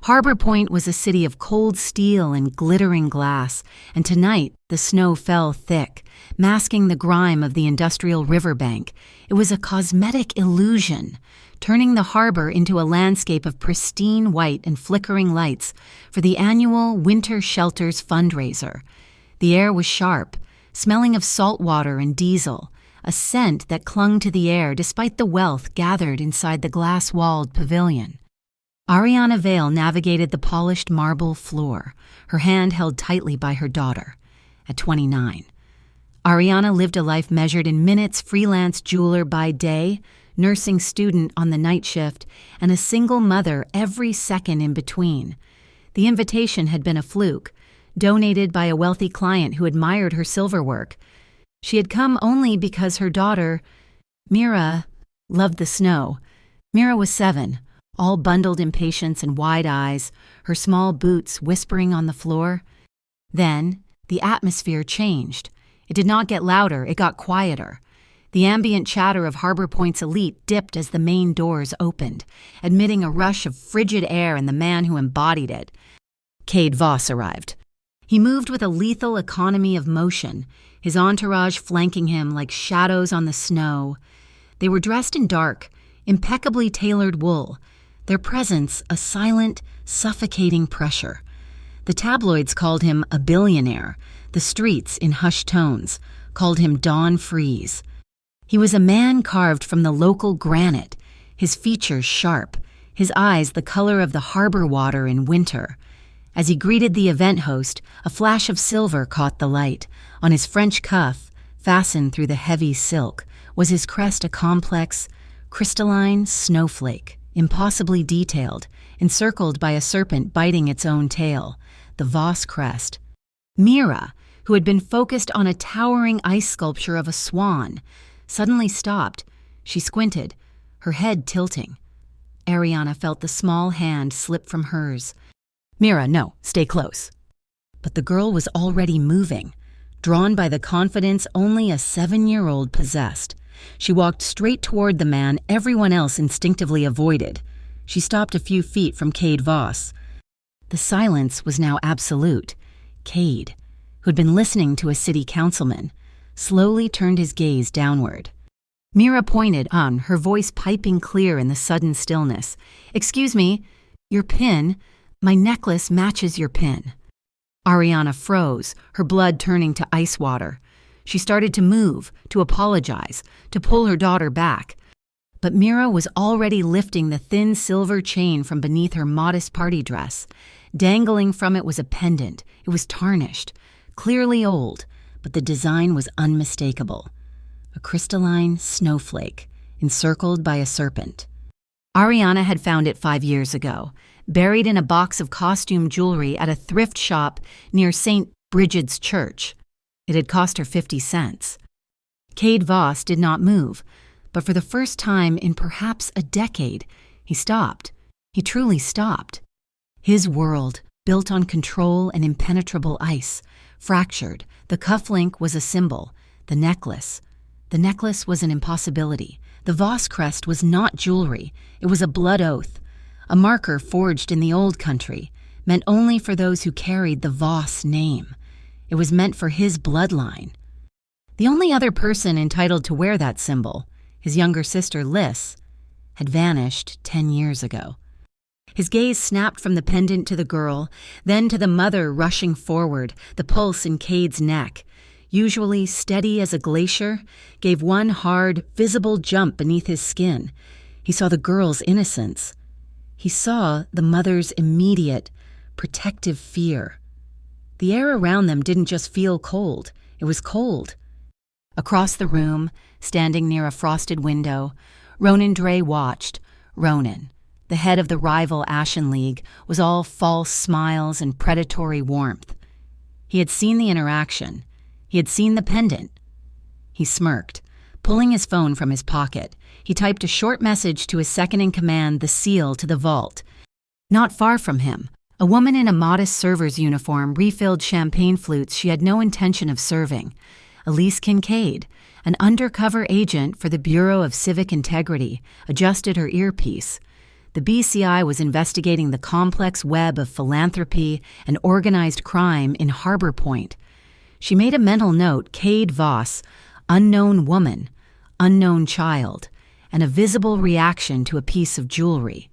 Harbor Point was a city of cold steel and glittering glass, and tonight the snow fell thick, masking the grime of the industrial riverbank. It was a cosmetic illusion, turning the harbor into a landscape of pristine white and flickering lights for the annual Winter Shelters fundraiser. The air was sharp, smelling of salt water and diesel, a scent that clung to the air despite the wealth gathered inside the glass-walled pavilion. Ariana Vale navigated the polished marble floor, her hand held tightly by her daughter. At 29, Ariana lived a life measured in minutes, freelance jeweler by day, nursing student on the night shift, and a single mother every second in between. The invitation had been a fluke, donated by a wealthy client who admired her silverwork. She had come only because her daughter, Mira, loved the snow. Mira was 7, all bundled in patience and wide eyes, her small boots whispering on the floor. Then, the atmosphere changed. It did not get louder, it got quieter. The ambient chatter of Harbor Point's elite dipped as the main doors opened, admitting a rush of frigid air and the man who embodied it. Cade Voss arrived. He moved with a lethal economy of motion, his entourage flanking him like shadows on the snow. They were dressed in dark, impeccably tailored wool, their presence a silent, suffocating pressure. The tabloids called him a billionaire, the streets, in hushed tones, called him Don Freeze. He was a man carved from the local granite, his features sharp, his eyes the color of the harbor water in winter. As he greeted the event host, a flash of silver caught the light. On his French cuff, fastened through the heavy silk, was his crest, a complex, crystalline snowflake, impossibly detailed, encircled by a serpent biting its own tail, the Voss crest. Mira, who had been focused on a towering ice sculpture of a swan, suddenly stopped. She squinted, her head tilting. Ariana felt the small hand slip from hers. "Mira, no, stay close." But the girl was already moving, drawn by the confidence only a 7-year-old possessed. She walked straight toward the man everyone else instinctively avoided. She stopped a few feet from Cade Voss. The silence was now absolute. Cade, who'd been listening to a city councilman, slowly turned his gaze downward. Mira pointed on, her voice piping clear in the sudden stillness. "Excuse me, your pin. My necklace matches your pin." Ariana froze, her blood turning to ice water. She started to move, to apologize, to pull her daughter back. But Mira was already lifting the thin silver chain from beneath her modest party dress. Dangling from it was a pendant. It was tarnished, clearly old, but the design was unmistakable. A crystalline snowflake, encircled by a serpent. Ariana had found it 5 years ago, buried in a box of costume jewelry at a thrift shop near St. Bridget's Church. It had cost her 50 cents. Cade Voss did not move, but for the first time in perhaps a decade, he stopped. He truly stopped. His world, built on control and impenetrable ice, fractured. The cufflink was a symbol. The necklace was an impossibility. The Voss crest was not jewelry. It was a blood oath. A marker forged in the old country, meant only for those who carried the Voss name. It was meant for his bloodline. The only other person entitled to wear that symbol, his younger sister Liz, had vanished 10 years ago. His gaze snapped from the pendant to the girl, then to the mother rushing forward, the pulse in Cade's neck. Usually steady as a glacier, gave one hard, visible jump beneath his skin. He saw the girl's innocence. He saw the mother's immediate, protective fear. The air around them didn't just feel cold, it was cold. Across the room, standing near a frosted window, Ronan Dre watched. Ronan, the head of the rival Ashen League, was all false smiles and predatory warmth. He had seen the interaction. He had seen the pendant. He smirked. Pulling his phone from his pocket, he typed a short message to his second-in-command, the SEAL, to the vault. Not far from him, a woman in a modest server's uniform refilled champagne flutes she had no intention of serving. Elise Kincaid, an undercover agent for the Bureau of Civic Integrity, adjusted her earpiece. The BCI was investigating the complex web of philanthropy and organized crime in Harbor Point. She made a mental note: Cade Voss, unknown woman, unknown child, and a visible reaction to a piece of jewelry.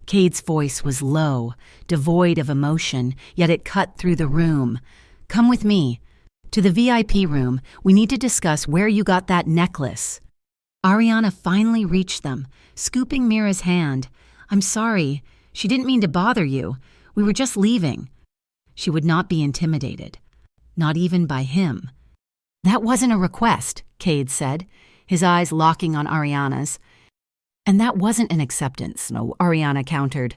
Cade's voice was low, devoid of emotion, yet it cut through the room. "Come with me. To the VIP room. We need to discuss where you got that necklace." Ariana finally reached them, scooping Mira's hand. "I'm sorry. She didn't mean to bother you. We were just leaving." She would not be intimidated. Not even by him. "That wasn't a request," Cade said, his eyes locking on Ariana's. "And that wasn't an acceptance," no, Ariana countered.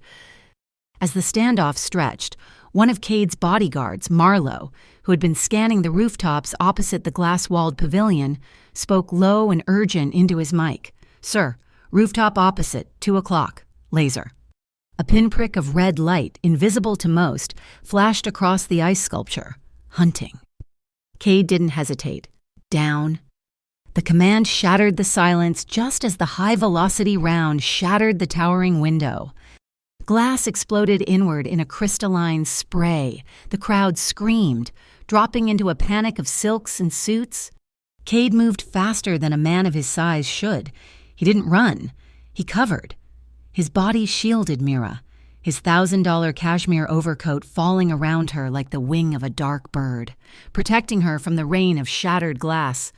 As the standoff stretched, one of Cade's bodyguards, Marlowe, who had been scanning the rooftops opposite the glass-walled pavilion, spoke low and urgent into his mic. "Sir, rooftop opposite, 2 o'clock, laser." A pinprick of red light, invisible to most, flashed across the ice sculpture. Hunting. Cade didn't hesitate. Down. The command shattered the silence just as the high-velocity round shattered the towering window. Glass exploded inward in a crystalline spray. The crowd screamed, dropping into a panic of silks and suits. Cade moved faster than a man of his size should. He didn't run. He covered. His body shielded Mira, his $1,000 cashmere overcoat falling around her like the wing of a dark bird, protecting her from the rain of shattered glass.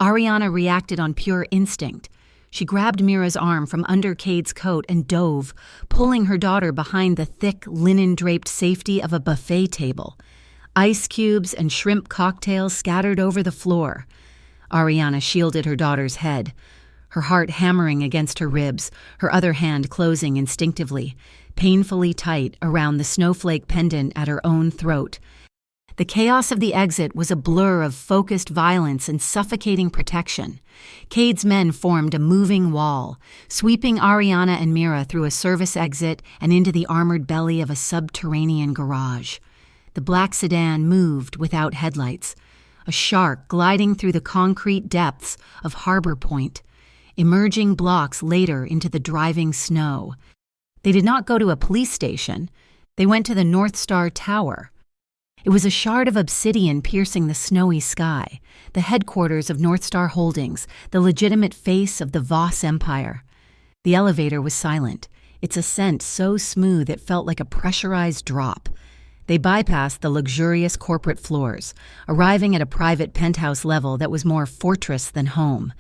Ariana reacted on pure instinct. She grabbed Mira's arm from under Cade's coat and dove, pulling her daughter behind the thick, linen-draped safety of a buffet table. Ice cubes and shrimp cocktails scattered over the floor. Ariana shielded her daughter's head, her heart hammering against her ribs, her other hand closing instinctively, painfully tight around the snowflake pendant at her own throat. The chaos of the exit was a blur of focused violence and suffocating protection. Cade's men formed a moving wall, sweeping Ariana and Mira through a service exit and into the armored belly of a subterranean garage. The black sedan moved without headlights, a shark gliding through the concrete depths of Harbor Point, emerging blocks later into the driving snow. They did not go to a police station. They went to the North Star Tower. It was a shard of obsidian piercing the snowy sky, the headquarters of North Star Holdings, the legitimate face of the Voss Empire. The elevator was silent, its ascent so smooth it felt like a pressurized drop. They bypassed the luxurious corporate floors, arriving at a private penthouse level that was more fortress than home.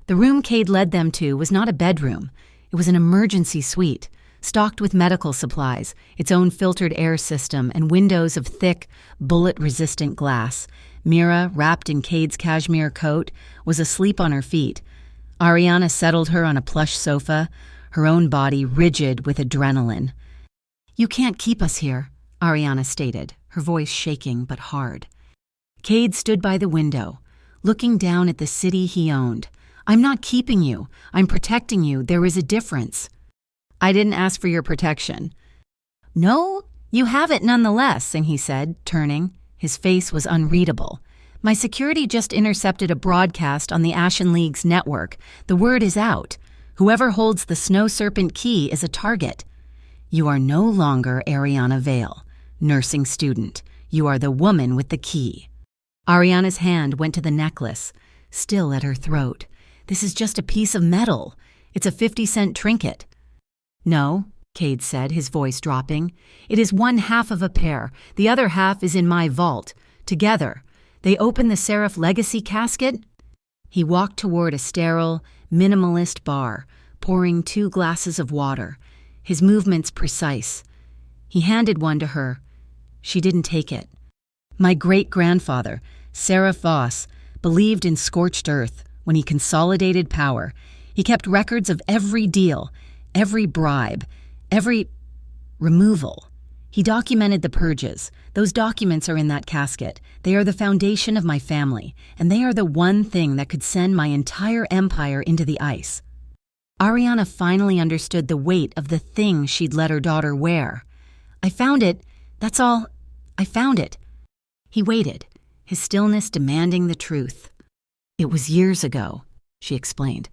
The room Cade led them to was not a bedroom. It was an emergency suite, stocked with medical supplies, its own filtered air system, and windows of thick, bullet-resistant glass. Mira, wrapped in Cade's cashmere coat, was asleep on her feet. Ariana settled her on a plush sofa, her own body rigid with adrenaline. "You can't keep us here," Ariana stated, her voice shaking but hard. Cade stood by the window, looking down at the city he owned. "I'm not keeping you. I'm protecting you. There is a difference." "I didn't ask for your protection." "No, you have it nonetheless," he said, turning. His face was unreadable. "My security just intercepted a broadcast on the Ashen League's network. The word is out. Whoever holds the Snow Serpent key is a target. You are no longer Ariana Vale, nursing student. You are the woman with the key." Ariana's hand went to the necklace, still at her throat. "This is just a piece of metal. It's a 50-cent trinket." "No," Cade said, his voice dropping. "It is one half of a pair. The other half is in my vault. Together. They open the Seraph Legacy casket?" He walked toward a sterile, minimalist bar, pouring 2 glasses of water, his movements precise. He handed one to her. She didn't take it. "My great-grandfather, Seraph Voss, believed in scorched earth when he consolidated power. He kept records of every deal, every bribe, every removal. He documented the purges. Those documents are in that casket. They are the foundation of my family, and they are the one thing that could send my entire empire into the ice." Ariana finally understood the weight of the thing she'd let her daughter wear. "I found it. That's all. I found it." He waited, his stillness demanding the truth. "It was years ago," she explained,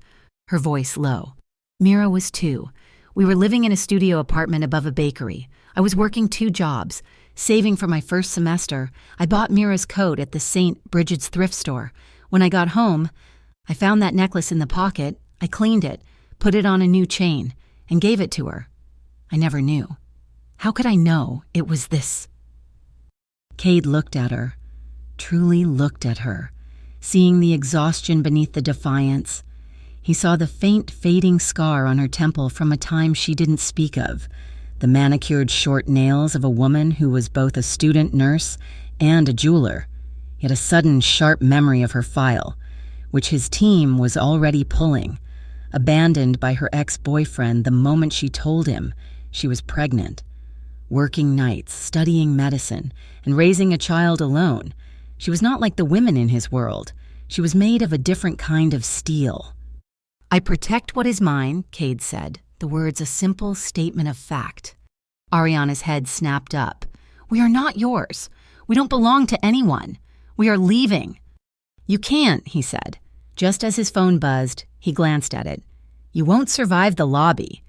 her voice low. "Mira was 2. We were living in a studio apartment above a bakery. I was working 2 jobs. Saving for my first semester, I bought Mira's coat at the St. Bridget's thrift store. When I got home, I found that necklace in the pocket. I cleaned it, put it on a new chain, and gave it to her. I never knew. How could I know it was this? Cade looked at her, truly looked at her, seeing the exhaustion beneath the defiance. He saw the faint, fading scar on her temple from a time she didn't speak of, the manicured short nails of a woman who was both a student nurse and a jeweler, yet a sudden sharp memory of her file, which his team was already pulling, abandoned by her ex-boyfriend the moment she told him she was pregnant. Working nights, studying medicine, and raising a child alone, she was not like the women in his world. She was made of a different kind of steel. "I protect what is mine," Cade said, the words a simple statement of fact. Ariana's head snapped up. "We are not yours. We don't belong to anyone. We are leaving." "You can't," he said. Just as his phone buzzed, he glanced at it. "You won't survive the lobby."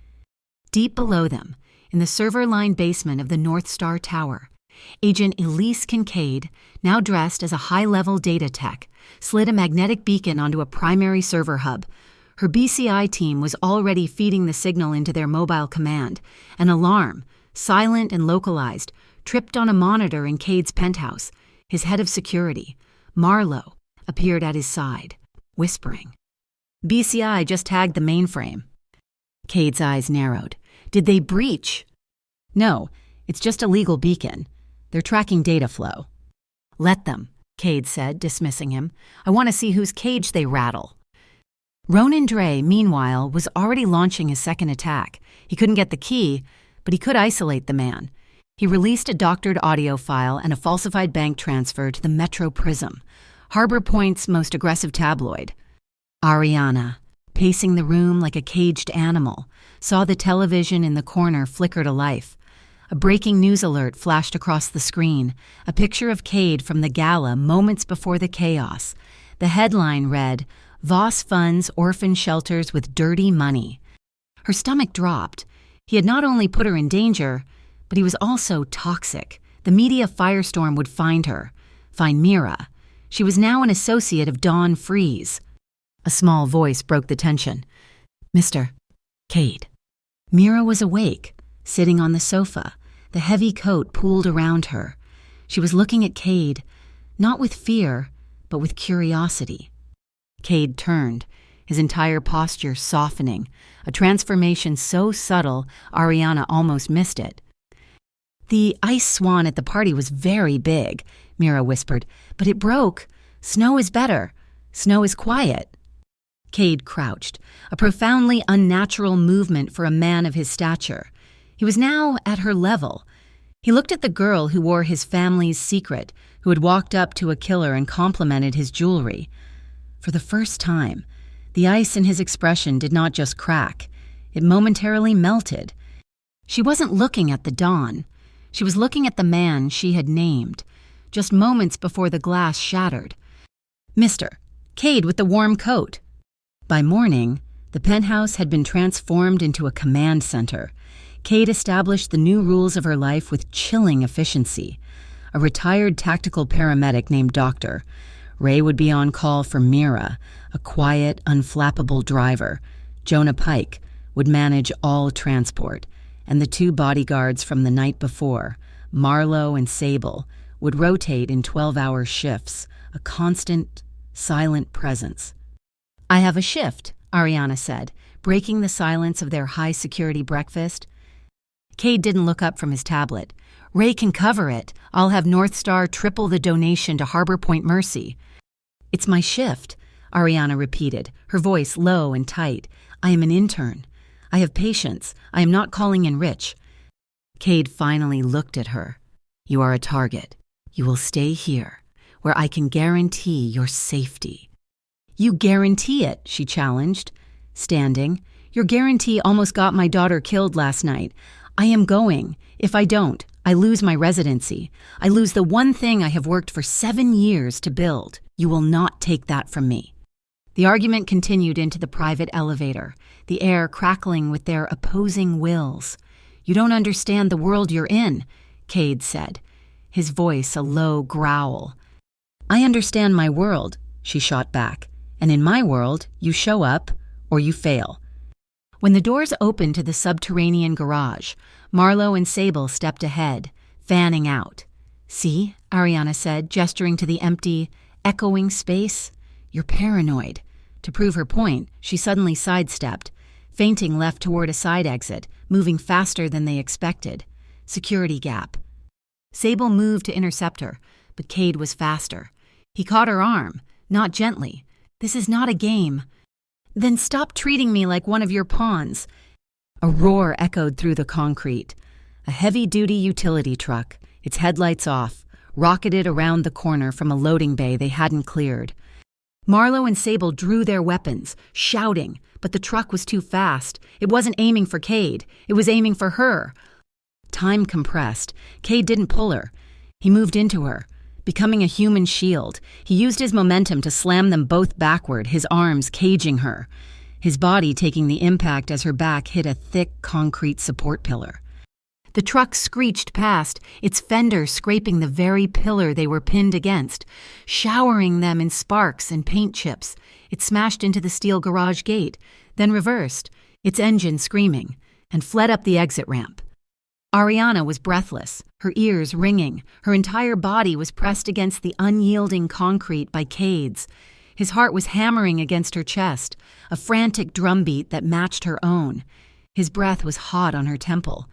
Deep below them, in the server-lined basement of the North Star Tower, Agent Elise Kincaid, now dressed as a high-level data tech, slid a magnetic beacon onto a primary server hub. Her BCI team was already feeding the signal into their mobile command. An alarm, silent and localized, tripped on a monitor in Cade's penthouse. His head of security, Marlowe, appeared at his side, whispering. "BCI just tagged the mainframe." Cade's eyes narrowed. "Did they breach?" "No, it's just a legal beacon. They're tracking data flow." "Let them," Cade said, dismissing him. "I want to see whose cage they rattle." Ronan Dre, meanwhile, was already launching his second attack. He couldn't get the key, but he could isolate the man. He released a doctored audio file and a falsified bank transfer to the Metro Prism, Harbor Point's most aggressive tabloid. Ariana, pacing the room like a caged animal, saw the television in the corner flicker to life. A breaking news alert flashed across the screen, a picture of Cade from the gala moments before the chaos. The headline read, "Voss funds orphan shelters with dirty money." Her stomach dropped. He had not only put her in danger, but he was also toxic. The media firestorm would find her, find Mira. She was now an associate of Dawn Freeze. A small voice broke the tension. "Mr. Cade." Mira was awake, sitting on the sofa, the heavy coat pooled around her. She was looking at Cade, not with fear, but with curiosity. Cade turned, his entire posture softening, a transformation so subtle Ariana almost missed it. "The ice swan at the party was very big," Mira whispered, "but it broke. Snow is better. Snow is quiet." Cade crouched, a profoundly unnatural movement for a man of his stature. He was now at her level. He looked at the girl who wore his family's secret, who had walked up to a killer and complimented his jewelry. For the first time, the ice in his expression did not just crack. It momentarily melted. She wasn't looking at the dawn. She was looking at the man she had named, just moments before the glass shattered. "Mr. Cade with the warm coat." By morning, the penthouse had been transformed into a command center. Cade established the new rules of her life with chilling efficiency. A retired tactical paramedic named Doctor. Ray would be on call for Mira, a quiet, unflappable driver. Jonah Pike would manage all transport, and the 2 bodyguards from the night before, Marlowe and Sable, would rotate in 12-hour shifts, a constant, silent presence. "I have a shift," Ariana said, breaking the silence of their high-security breakfast. Cade didn't look up from his tablet. "Ray can cover it. I'll have North Star triple the donation to Harbor Point Mercy." "It's my shift," Ariana repeated, her voice low and tight. "I am an intern. I have patience. I am not calling in rich." Cade finally looked at her. "You are a target. You will stay here, where I can guarantee your safety." "You guarantee it," she challenged, standing. "Your guarantee almost got my daughter killed last night. I am going. If I don't, I lose my residency. I lose the one thing I have worked for 7 years to build. You will not take that from me." The argument continued into the private elevator, the air crackling with their opposing wills. "You don't understand the world you're in," Cade said, his voice a low growl. "I understand my world," she shot back, "and in my world, you show up or you fail." When the doors opened to the subterranean garage, Marlowe and Sable stepped ahead, fanning out. "See," Ariana said, gesturing to the empty, echoing space. "You're paranoid." To prove her point, she suddenly sidestepped, feinting left toward a side exit, moving faster than they expected. Security gap. Sable moved to intercept her, but Cade was faster. He caught her arm, not gently. "This is not a game." "Then stop treating me like one of your pawns." A roar echoed through the concrete. A heavy-duty utility truck, its headlights off, rocketed around the corner from a loading bay they hadn't cleared. Marlowe and Sable drew their weapons, shouting, but the truck was too fast. It wasn't aiming for Cade. It was aiming for her. Time compressed. Cade didn't pull her. He moved into her, becoming a human shield. He used his momentum to slam them both backward, his arms caging her, his body taking the impact as her back hit a thick concrete support pillar. The truck screeched past, its fender scraping the very pillar they were pinned against, showering them in sparks and paint chips. It smashed into the steel garage gate, then reversed, its engine screaming, and fled up the exit ramp. Ariana was breathless, her ears ringing. Her entire body was pressed against the unyielding concrete by Cade's. His heart was hammering against her chest, a frantic drumbeat that matched her own. His breath was hot on her temple.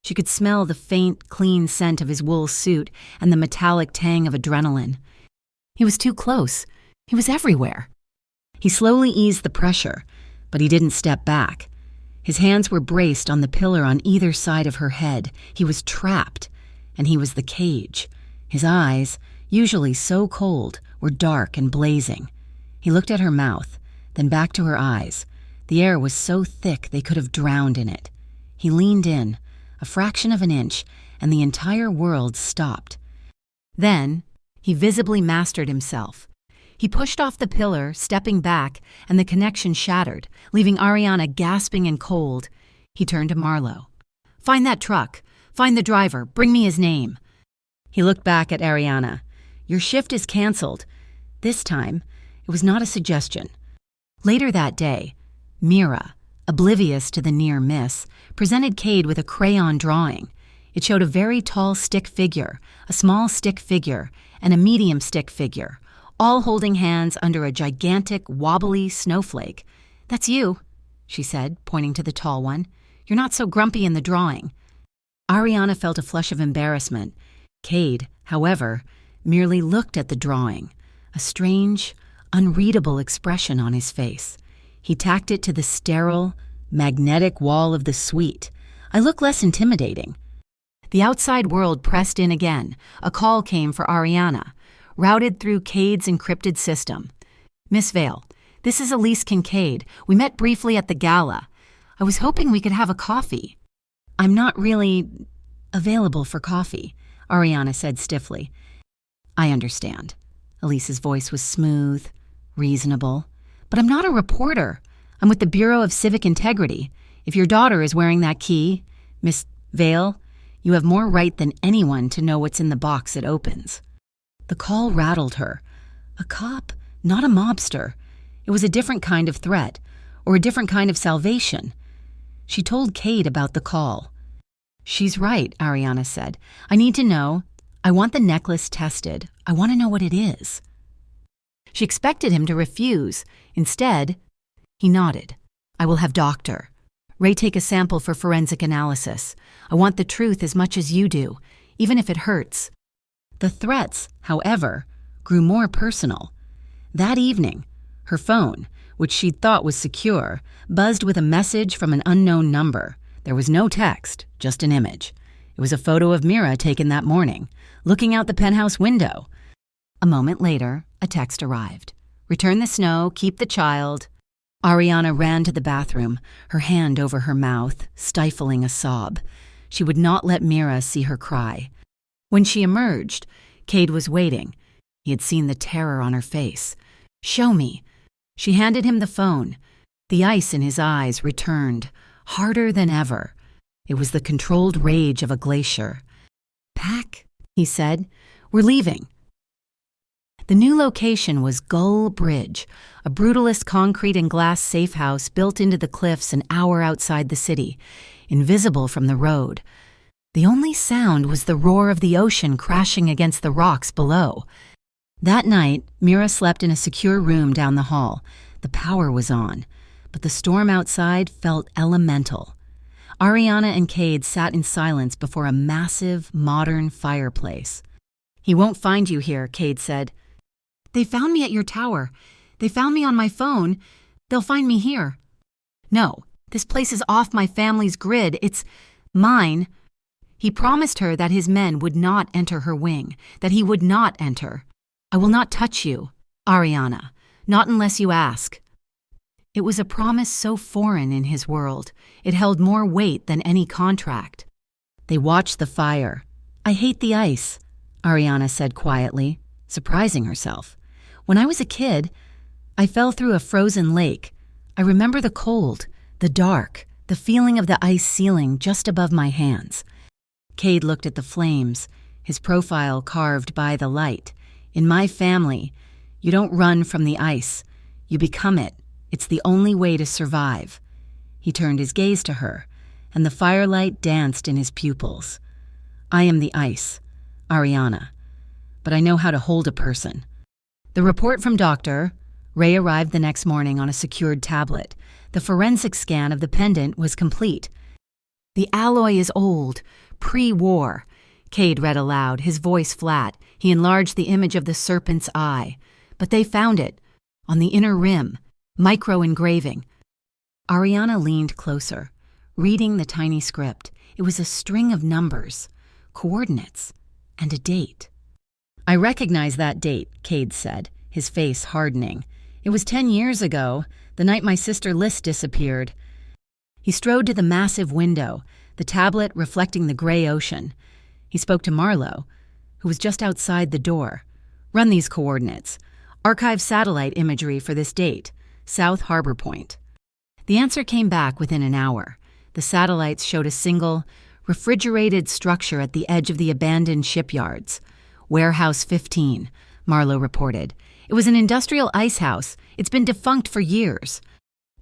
She could smell the faint, clean scent of his wool suit and the metallic tang of adrenaline. He was too close. He was everywhere. He slowly eased the pressure, but he didn't step back. His hands were braced on the pillar on either side of her head. He was trapped, and he was the cage. His eyes, usually so cold, were dark and blazing. He looked at her mouth, then back to her eyes. The air was so thick they could have drowned in it. He leaned in, a fraction of an inch, and the entire world stopped. Then, he visibly mastered himself. He pushed off the pillar, stepping back, and the connection shattered, leaving Ariana gasping and cold. He turned to Marlowe. "Find that truck. Find the driver. Bring me his name." He looked back at Ariana. "Your shift is canceled." This time, it was not a suggestion. Later that day, Mira, oblivious to the near miss, presented Cade with a crayon drawing. It showed a very tall stick figure, a small stick figure, and a medium stick figure, all holding hands under a gigantic, wobbly snowflake. "That's you," she said, pointing to the tall one. "You're not so grumpy in the drawing." Ariana felt a flush of embarrassment. Cade, however, merely looked at the drawing, a strange, unreadable expression on his face. He tacked it to the sterile, magnetic wall of the suite. "I look less intimidating." The outside world pressed in again. A call came for Ariana, routed through Cade's encrypted system. "Miss Vale, this is Elise Kincaid. We met briefly at the gala. I was hoping we could have a coffee." "I'm not really available for coffee," Ariana said stiffly. "I understand." Elise's voice was smooth, reasonable. "But I'm not a reporter. I'm with the Bureau of Civic Integrity. If your daughter is wearing that key, Miss Vale, you have more right than anyone to know what's in the box it opens." The call rattled her. A cop, not a mobster. It was a different kind of threat, or a different kind of salvation. She told Cade about the call. "She's right," Ariana said. "I need to know. I want the necklace tested. I want to know what it is." She expected him to refuse. Instead, he nodded. "I will have Doctor Ray take a sample for forensic analysis. I want the truth as much as you do, even if it hurts." The threats, however, grew more personal. That evening, her phone, which she'd thought was secure, buzzed with a message from an unknown number. There was no text, just an image. It was a photo of Mira taken that morning, looking out the penthouse window. A moment later, a text arrived. "Return the snow, keep the child." Ariana ran to the bathroom, her hand over her mouth, stifling a sob. She would not let Mira see her cry. When she emerged, Cade was waiting. He had seen the terror on her face. "Show me." She handed him the phone. The ice in his eyes returned, harder than ever. It was the controlled rage of a glacier. "Pack," he said. "We're leaving." The new location was Gull Bridge, a brutalist concrete and glass safe house built into the cliffs an hour outside the city, invisible from the road. The only sound was the roar of the ocean crashing against the rocks below. That night, Mira slept in a secure room down the hall. The power was on, but the storm outside felt elemental. Ariana and Cade sat in silence before a massive, modern fireplace. "He won't find you here," Cade said. "They found me at your tower. They found me on my phone. They'll find me here." "No, this place is off my family's grid. It's mine." He promised her that his men would not enter her wing, that he would not enter. "I will not touch you, Ariana, not unless you ask." It was a promise so foreign in his world. It held more weight than any contract. They watched the fire. "I hate the ice," Ariana said quietly, surprising herself. "When I was a kid, I fell through a frozen lake. I remember the cold, the dark, the feeling of the ice ceiling just above my hands." Cade looked at the flames, his profile carved by the light. "In my family, you don't run from the ice. You become it. It's the only way to survive." He turned his gaze to her, and the firelight danced in his pupils. "I am the ice, Ariana, but I know how to hold a person." The report from Dr. Ray arrived the next morning on a secured tablet. The forensic scan of the pendant was complete. "The alloy is old, pre-war," Cade read aloud, his voice flat. He enlarged the image of the serpent's eye. "But they found it, on the inner rim, micro-engraving." Ariana leaned closer, reading the tiny script. It was a string of numbers, coordinates, and a date. "I recognize that date," Cade said, his face hardening. "It was 10 years ago, the night my sister Liz disappeared." He strode to the massive window, the tablet reflecting the gray ocean. He spoke to Marlowe, who was just outside the door. "Run these coordinates. Archive satellite imagery for this date, South Harbor Point." The answer came back within an hour. The satellites showed a single, refrigerated structure at the edge of the abandoned shipyards. "Warehouse 15, Marlowe reported. "It was an industrial ice house. It's been defunct for years."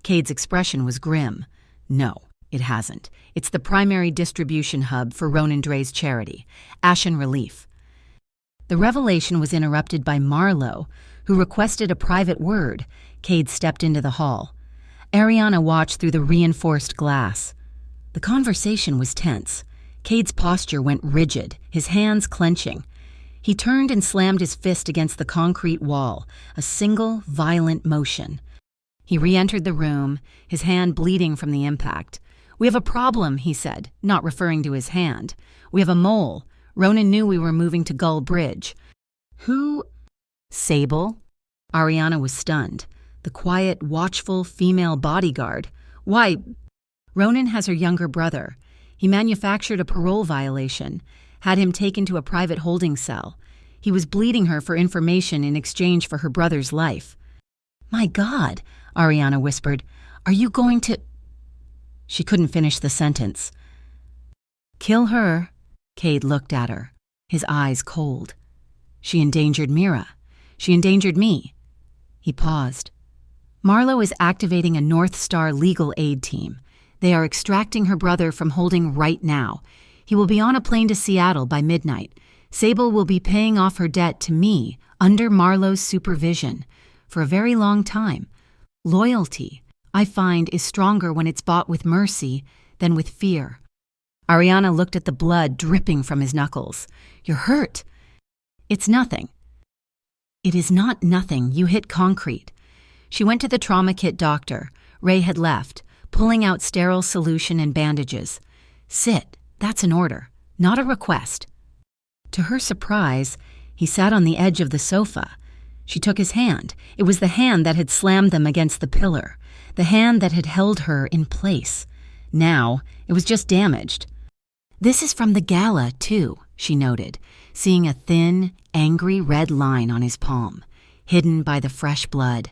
Cade's expression was grim. "No, it hasn't. It's the primary distribution hub for Ronan Dre's charity, Ashen Relief." The revelation was interrupted by Marlowe, who requested a private word. Cade stepped into the hall. Ariana watched through the reinforced glass. The conversation was tense. Cade's posture went rigid, his hands clenching. He turned and slammed his fist against the concrete wall, a single, violent motion. He re-entered the room, his hand bleeding from the impact. "We have a problem," he said, not referring to his hand. "We have a mole. Ronan knew we were moving to Gull Bridge." "Who?" "Sable." Ariana was stunned. The quiet, watchful female bodyguard. "Why?" "Ronan has her younger brother. He manufactured a parole violation, had him taken to a private holding cell. He was bleeding her for information in exchange for her brother's life." "My God," Ariana whispered, "are you going to—" She couldn't finish the sentence. "Kill her." Cade looked at her, his eyes cold. "She endangered Mira. She endangered me." He paused. "Marlowe is activating a North Star legal aid team. They are extracting her brother from holding right now. He will be on a plane to Seattle by midnight. Sable will be paying off her debt to me under Marlowe's supervision for a very long time. Loyalty, I find, is stronger when it's bought with mercy than with fear." Ariana looked at the blood dripping from his knuckles. "You're hurt." "It's nothing." "It is not nothing. You hit concrete." She went to the trauma kit doctor. Ray had left, pulling out sterile solution and bandages. "Sit. That's an order, not a request." To her surprise, he sat on the edge of the sofa. She took his hand. It was the hand that had slammed them against the pillar, the hand that had held her in place. Now, it was just damaged. "This is from the gala, too," she noted, seeing a thin, angry red line on his palm, hidden by the fresh blood.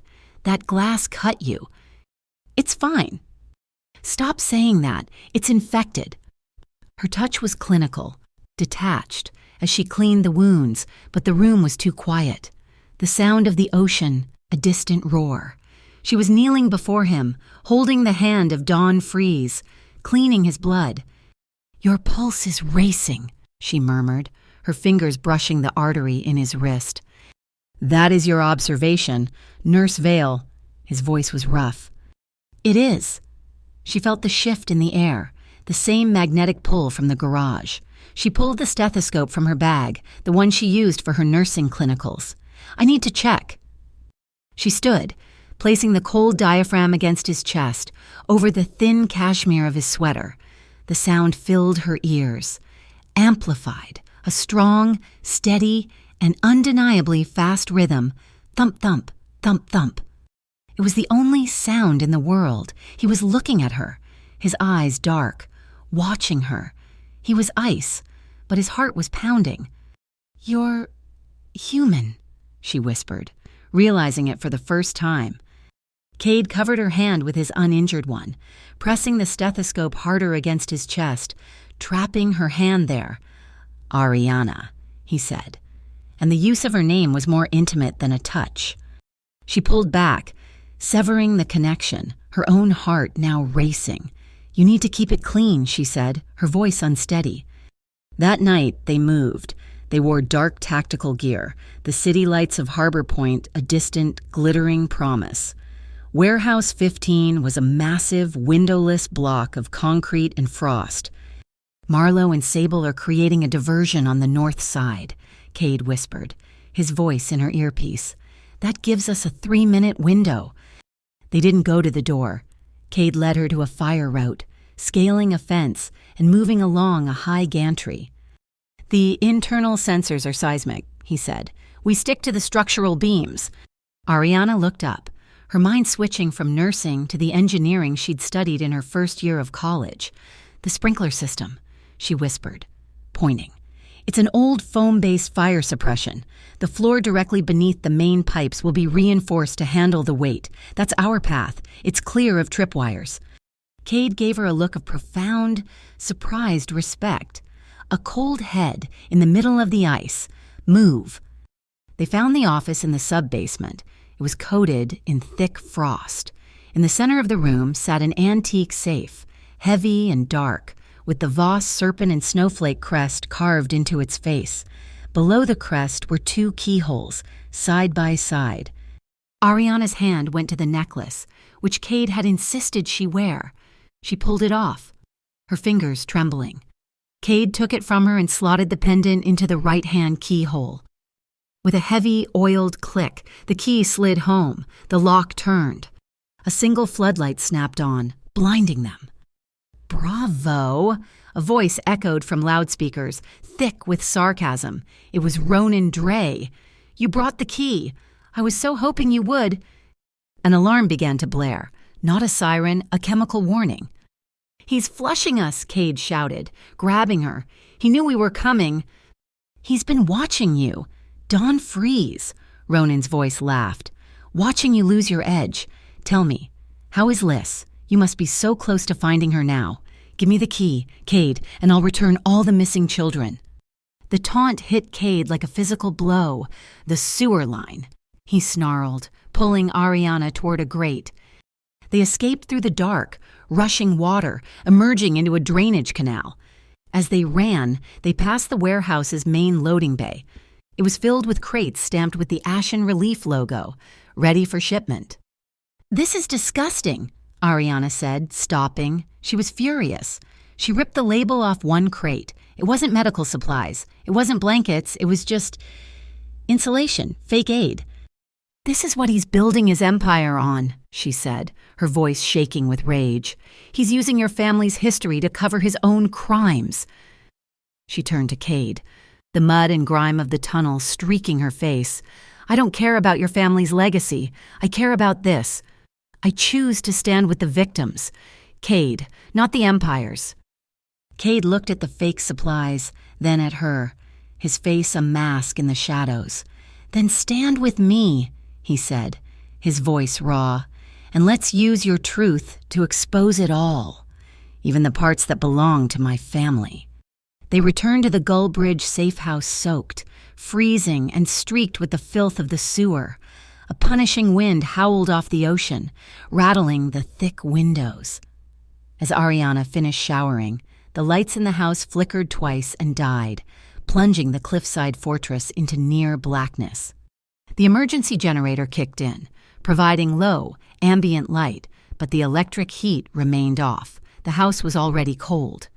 That glass cut you." "It's fine." "Stop saying that. It's infected." Her touch was clinical, detached, as she cleaned the wounds, but the room was too quiet. The sound of the ocean, a distant roar. She was kneeling before him, holding the hand of Don Freeze, cleaning his blood. "Your pulse is racing," she murmured, her fingers brushing the artery in his wrist. "That is your observation, Nurse Vale." His voice was rough. "It is." She felt the shift in the air, the same magnetic pull from the garage. She pulled the stethoscope from her bag, the one she used for her nursing clinicals. "I need to check." She stood, placing the cold diaphragm against his chest, over the thin cashmere of his sweater. The sound filled her ears, amplified, a strong, steady, and undeniably fast rhythm, thump-thump, thump-thump. It was the only sound in the world. He was looking at her, his eyes dark, watching her. He was ice, but his heart was pounding. "You're human," she whispered, realizing it for the first time. Cade covered her hand with his uninjured one, pressing the stethoscope harder against his chest, trapping her hand there. "Ariana," he said, and the use of her name was more intimate than a touch. She pulled back, severing the connection, her own heart now racing. "You need to keep it clean," she said, her voice unsteady. That night, they moved. They wore dark tactical gear, the city lights of Harbor Point a distant, glittering promise. Warehouse 15 was a massive, windowless block of concrete and frost. "Marlowe and Sable are creating a diversion on the north side," Cade whispered, his voice in her earpiece. "That gives us a 3-minute window." They didn't go to the door. Cade led her to a fire route, scaling a fence and moving along a high gantry. "The internal sensors are seismic," he said. "We stick to the structural beams." Ariana looked up, her mind switching from nursing to the engineering she'd studied in her first year of college. "The sprinkler system," she whispered, pointing. "It's an old foam-based fire suppression. The floor directly beneath the main pipes will be reinforced to handle the weight. That's our path. It's clear of tripwires." Cade gave her a look of profound, surprised respect. A cold head in the middle of the ice. "Move." They found the office in the sub-basement. It was coated in thick frost. In the center of the room sat an antique safe, heavy and dark, with the Voss serpent and snowflake crest carved into its face. Below the crest were 2 keyholes, side by side. Ariana's hand went to the necklace, which Cade had insisted she wear. She pulled it off, her fingers trembling. Cade took it from her and slotted the pendant into the right-hand keyhole. With a heavy, oiled click, the key slid home. The lock turned. A single floodlight snapped on, blinding them. "Bravo!" A voice echoed from loudspeakers, thick with sarcasm. It was Ronan Dre. "You brought the key. I was so hoping you would." An alarm began to blare. Not a siren, a chemical warning. "He's flushing us," Cade shouted, grabbing her. "He knew we were coming." "He's been watching you." "Don Freeze," Ronan's voice laughed. "Watching you lose your edge. Tell me, how is Liz? You must be so close to finding her now. Give me the key, Cade, and I'll return all the missing children." The taunt hit Cade like a physical blow. "The sewer line," he snarled, pulling Ariana toward a grate. They escaped through the dark, rushing water, emerging into a drainage canal. As they ran, they passed the warehouse's main loading bay. It was filled with crates stamped with the Ashen Relief logo, ready for shipment. "This is disgusting," Ariana said, stopping. She was furious. She ripped the label off one crate. It wasn't medical supplies. It wasn't blankets. It was just insulation, fake aid. "This is what he's building his empire on," she said, her voice shaking with rage. "He's using your family's history to cover his own crimes." She turned to Cade, the mud and grime of the tunnel streaking her face. "I don't care about your family's legacy. I care about this. I choose to stand with the victims. Cade, not the empires." Cade looked at the fake supplies, then at her, his face a mask in the shadows. "Then stand with me," he said, his voice raw, "and let's use your truth to expose it all, even the parts that belong to my family." They returned to the Gull Bridge safe house soaked, freezing and streaked with the filth of the sewer. A punishing wind howled off the ocean, rattling the thick windows. As Ariana finished showering, the lights in the house flickered twice and died, plunging the cliffside fortress into near blackness. The emergency generator kicked in, providing low, ambient light, but the electric heat remained off. The house was already cold.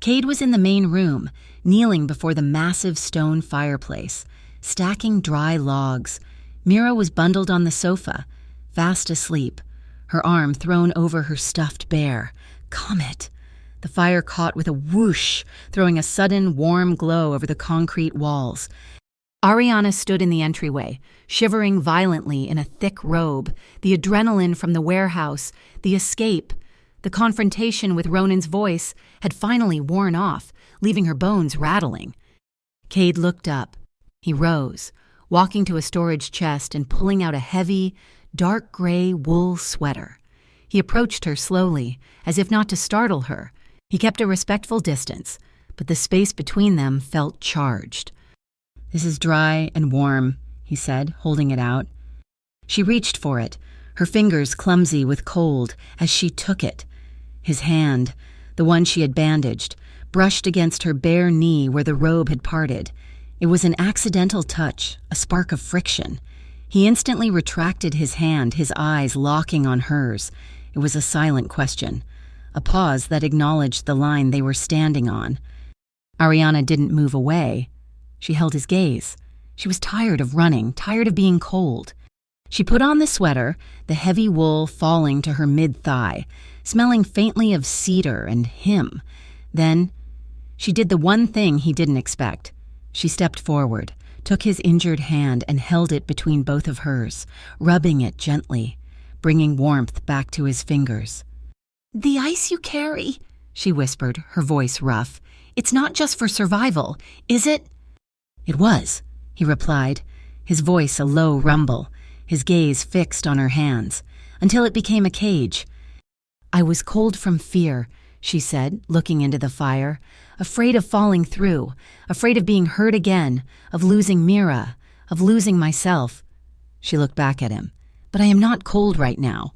Cade was in the main room, kneeling before the massive stone fireplace, stacking dry logs. Mira was bundled on the sofa, fast asleep, her arm thrown over her stuffed bear. Comet! The fire caught with a whoosh, throwing a sudden warm glow over the concrete walls. Ariana stood in the entryway, shivering violently in a thick robe, the adrenaline from the warehouse, the escape. The confrontation with Ronan's voice had finally worn off, leaving her bones rattling. Cade looked up. He rose, walking to a storage chest and pulling out a heavy, dark gray wool sweater. He approached her slowly, as if not to startle her. He kept a respectful distance, but the space between them felt charged. "This is dry and warm," he said, holding it out. She reached for it, her fingers clumsy with cold as she took it. His hand, the one she had bandaged, brushed against her bare knee where the robe had parted. It was an accidental touch, a spark of friction. He instantly retracted his hand, his eyes locking on hers. It was a silent question, a pause that acknowledged the line they were standing on. Ariana didn't move away. She held his gaze. She was tired of running, tired of being cold. She put on the sweater, the heavy wool falling to her mid-thigh, smelling faintly of cedar and him. Then, she did the one thing he didn't expect. She stepped forward, took his injured hand and held it between both of hers, rubbing it gently, bringing warmth back to his fingers. "The ice you carry," she whispered, her voice rough. "It's not just for survival, is it?" "It was," he replied, his voice a low rumble, his gaze fixed on her hands, until it became a cage. "I was cold from fear," she said, looking into the fire, "afraid of falling through, afraid of being hurt again, of losing Mira, of losing myself." She looked back at him. "But I am not cold right now."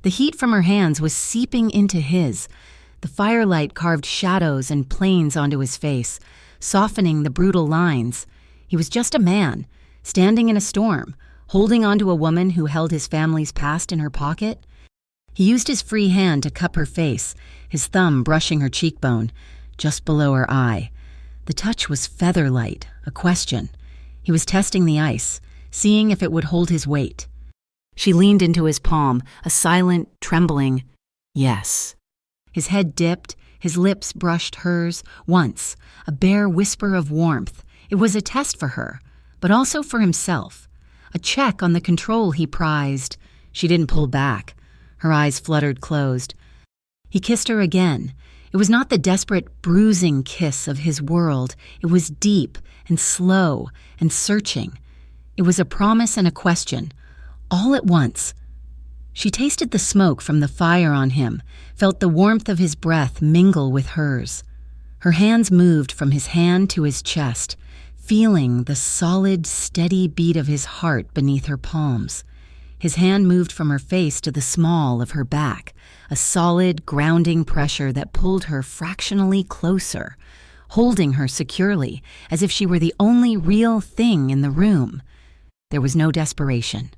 The heat from her hands was seeping into his. The firelight carved shadows and planes onto his face, softening the brutal lines. He was just a man, standing in a storm, holding onto a woman who held his family's past in her pocket. He used his free hand to cup her face, his thumb brushing her cheekbone, just below her eye. The touch was feather-light, a question. He was testing the ice, seeing if it would hold his weight. She leaned into his palm, a silent, trembling yes. His head dipped, his lips brushed hers, once, a bare whisper of warmth. It was a test for her, but also for himself. A check on the control he prized. She didn't pull back. Her eyes fluttered closed. He kissed her again. It was not the desperate, bruising kiss of his world. It was deep and slow and searching. It was a promise and a question, all at once. She tasted the smoke from the fire on him, felt the warmth of his breath mingle with hers. Her hands moved from his hand to his chest, feeling the solid, steady beat of his heart beneath her palms. His hand moved from her face to the small of her back, a solid, grounding pressure that pulled her fractionally closer, holding her securely, as if she were the only real thing in the room. There was no desperation,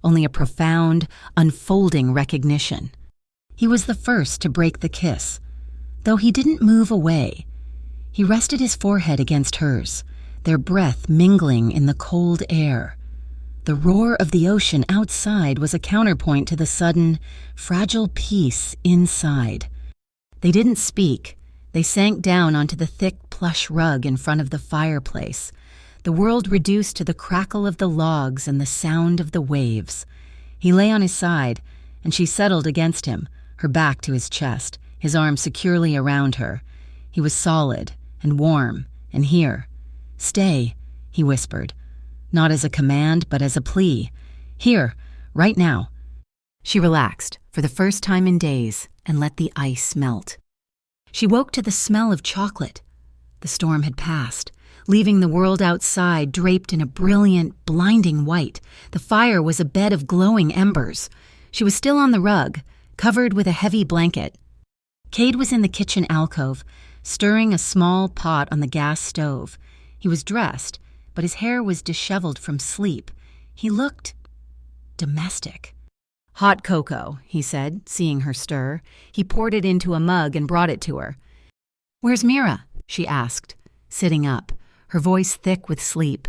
only a profound, unfolding recognition. He was the first to break the kiss, though he didn't move away. He rested his forehead against hers, their breath mingling in the cold air. The roar of the ocean outside was a counterpoint to the sudden, fragile peace inside. They didn't speak. They sank down onto the thick plush rug in front of the fireplace, the world reduced to the crackle of the logs and the sound of the waves. He lay on his side, and she settled against him, her back to his chest, his arm securely around her. He was solid and warm and here. "Stay," he whispered, not as a command but as a plea. "Here, Right now." She relaxed, for the first time in days, and let the ice melt. She woke to the smell of chocolate. The storm had passed, leaving the world outside draped in a brilliant, blinding white. The fire was a bed of glowing embers. She was still on the rug, covered with a heavy blanket. Cade was in the kitchen alcove, stirring a small pot on the gas stove. He was dressed, but his hair was disheveled from sleep. He looked domestic. "Hot cocoa," he said, seeing her stir. He poured it into a mug and brought it to her. "Where's Mira?" she asked, sitting up, her voice thick with sleep.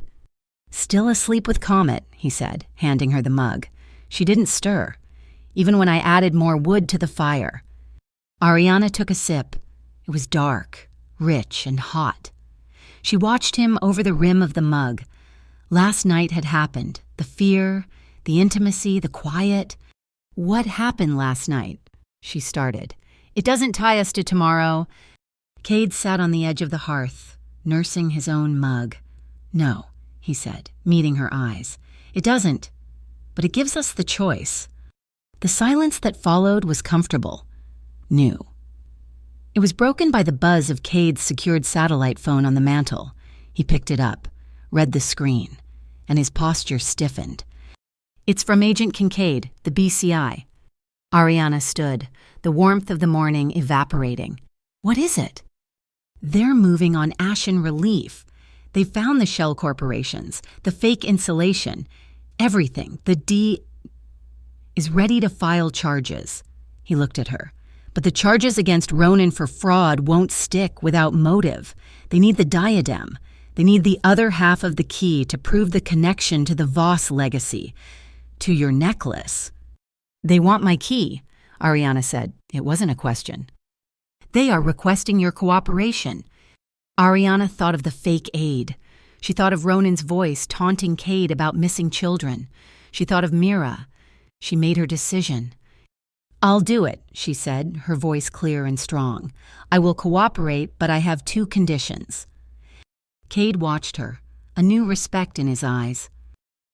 "Still asleep with Comet," he said, handing her the mug. She didn't stir, even when I added more wood to the fire. Ariana took a sip. It was dark, rich, and hot. She watched him over the rim of the mug. Last night had happened. The fear, the intimacy, the quiet. "What happened last night?" she started. "It doesn't tie us to tomorrow." Cade sat on the edge of the hearth, nursing his own mug. "No," he said, meeting her eyes. "It doesn't, but it gives us the choice." The silence that followed was comfortable, new. It was broken by the buzz of Cade's secured satellite phone on the mantel. He picked it up, read the screen, and his posture stiffened. "It's from Agent Kincaid, the BCI." Ariana stood, the warmth of the morning evaporating. "What is it?" "They're moving on Ashen Relief. They found the shell corporations, the fake insulation, everything. The D is ready to file charges." He looked at her. "But the charges against Ronan for fraud won't stick without motive. They need the diadem. They need the other half of the key to prove the connection to the Voss legacy, to your necklace." "They want my key," Ariana said. It wasn't a question. "They are requesting your cooperation." Ariana thought of the fake aid. She thought of Ronan's voice taunting Cade about missing children. She thought of Mira. She made her decision. "I'll do it," she said, her voice clear and strong. "I will cooperate, but I have 2 conditions." Cade watched her, a new respect in his eyes.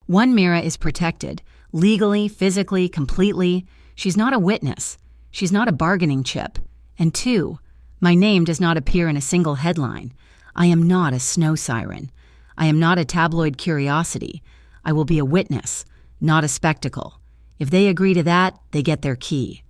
"1, Mira is protected, legally, physically, completely. She's not a witness. She's not a bargaining chip. And 2, my name does not appear in a single headline. I am not a snow siren. I am not a tabloid curiosity. I will be a witness, not a spectacle. If they agree to that, they get their key."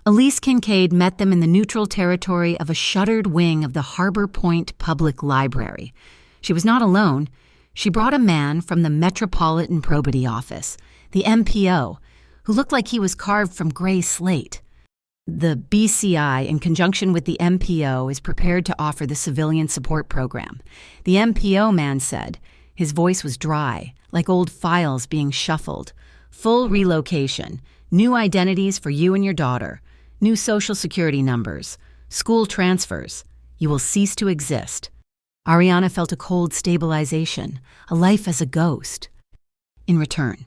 Elise Kincaid met them in the neutral territory of a shuttered wing of the Harbor Point Public Library. She was not alone. She brought a man from the Metropolitan Probity Office, the MPO, who looked like he was carved from gray slate. The BCI, in conjunction with the MPO, is prepared to offer the civilian support program. The MPO man said. His voice was dry, like old files being shuffled. "Full relocation, new identities for you and your daughter, new social security numbers, school transfers. You will cease to exist." Ariana felt a cold stabilization, a life as a ghost. "In return,"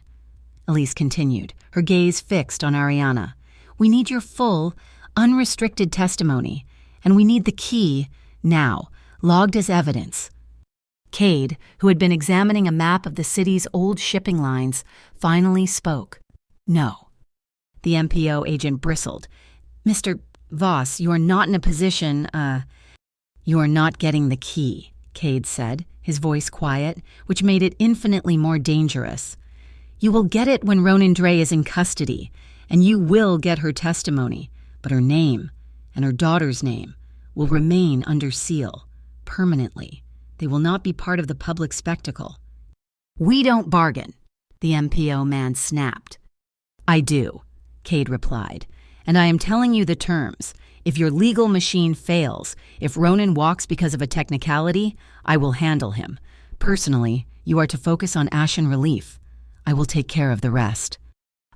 Elise continued, her gaze fixed on Ariana, "we need your full, unrestricted testimony, and we need the key, now, logged as evidence." Cade, who had been examining a map of the city's old shipping lines, finally spoke. "No." The MPO agent bristled. "Mr. Voss, you are not in a position, You are not getting the key," Cade said, his voice quiet, which made it infinitely more dangerous. "You will get it when Ronan Dre is in custody, and you will get her testimony, but her name, and her daughter's name, will remain under seal, permanently. They will not be part of the public spectacle." "We don't bargain," the MPO man snapped. "I do," Cade replied, "and I am telling you the terms. If your legal machine fails, if Ronan walks because of a technicality, I will handle him. Personally, you are to focus on Ashen Relief. I will take care of the rest."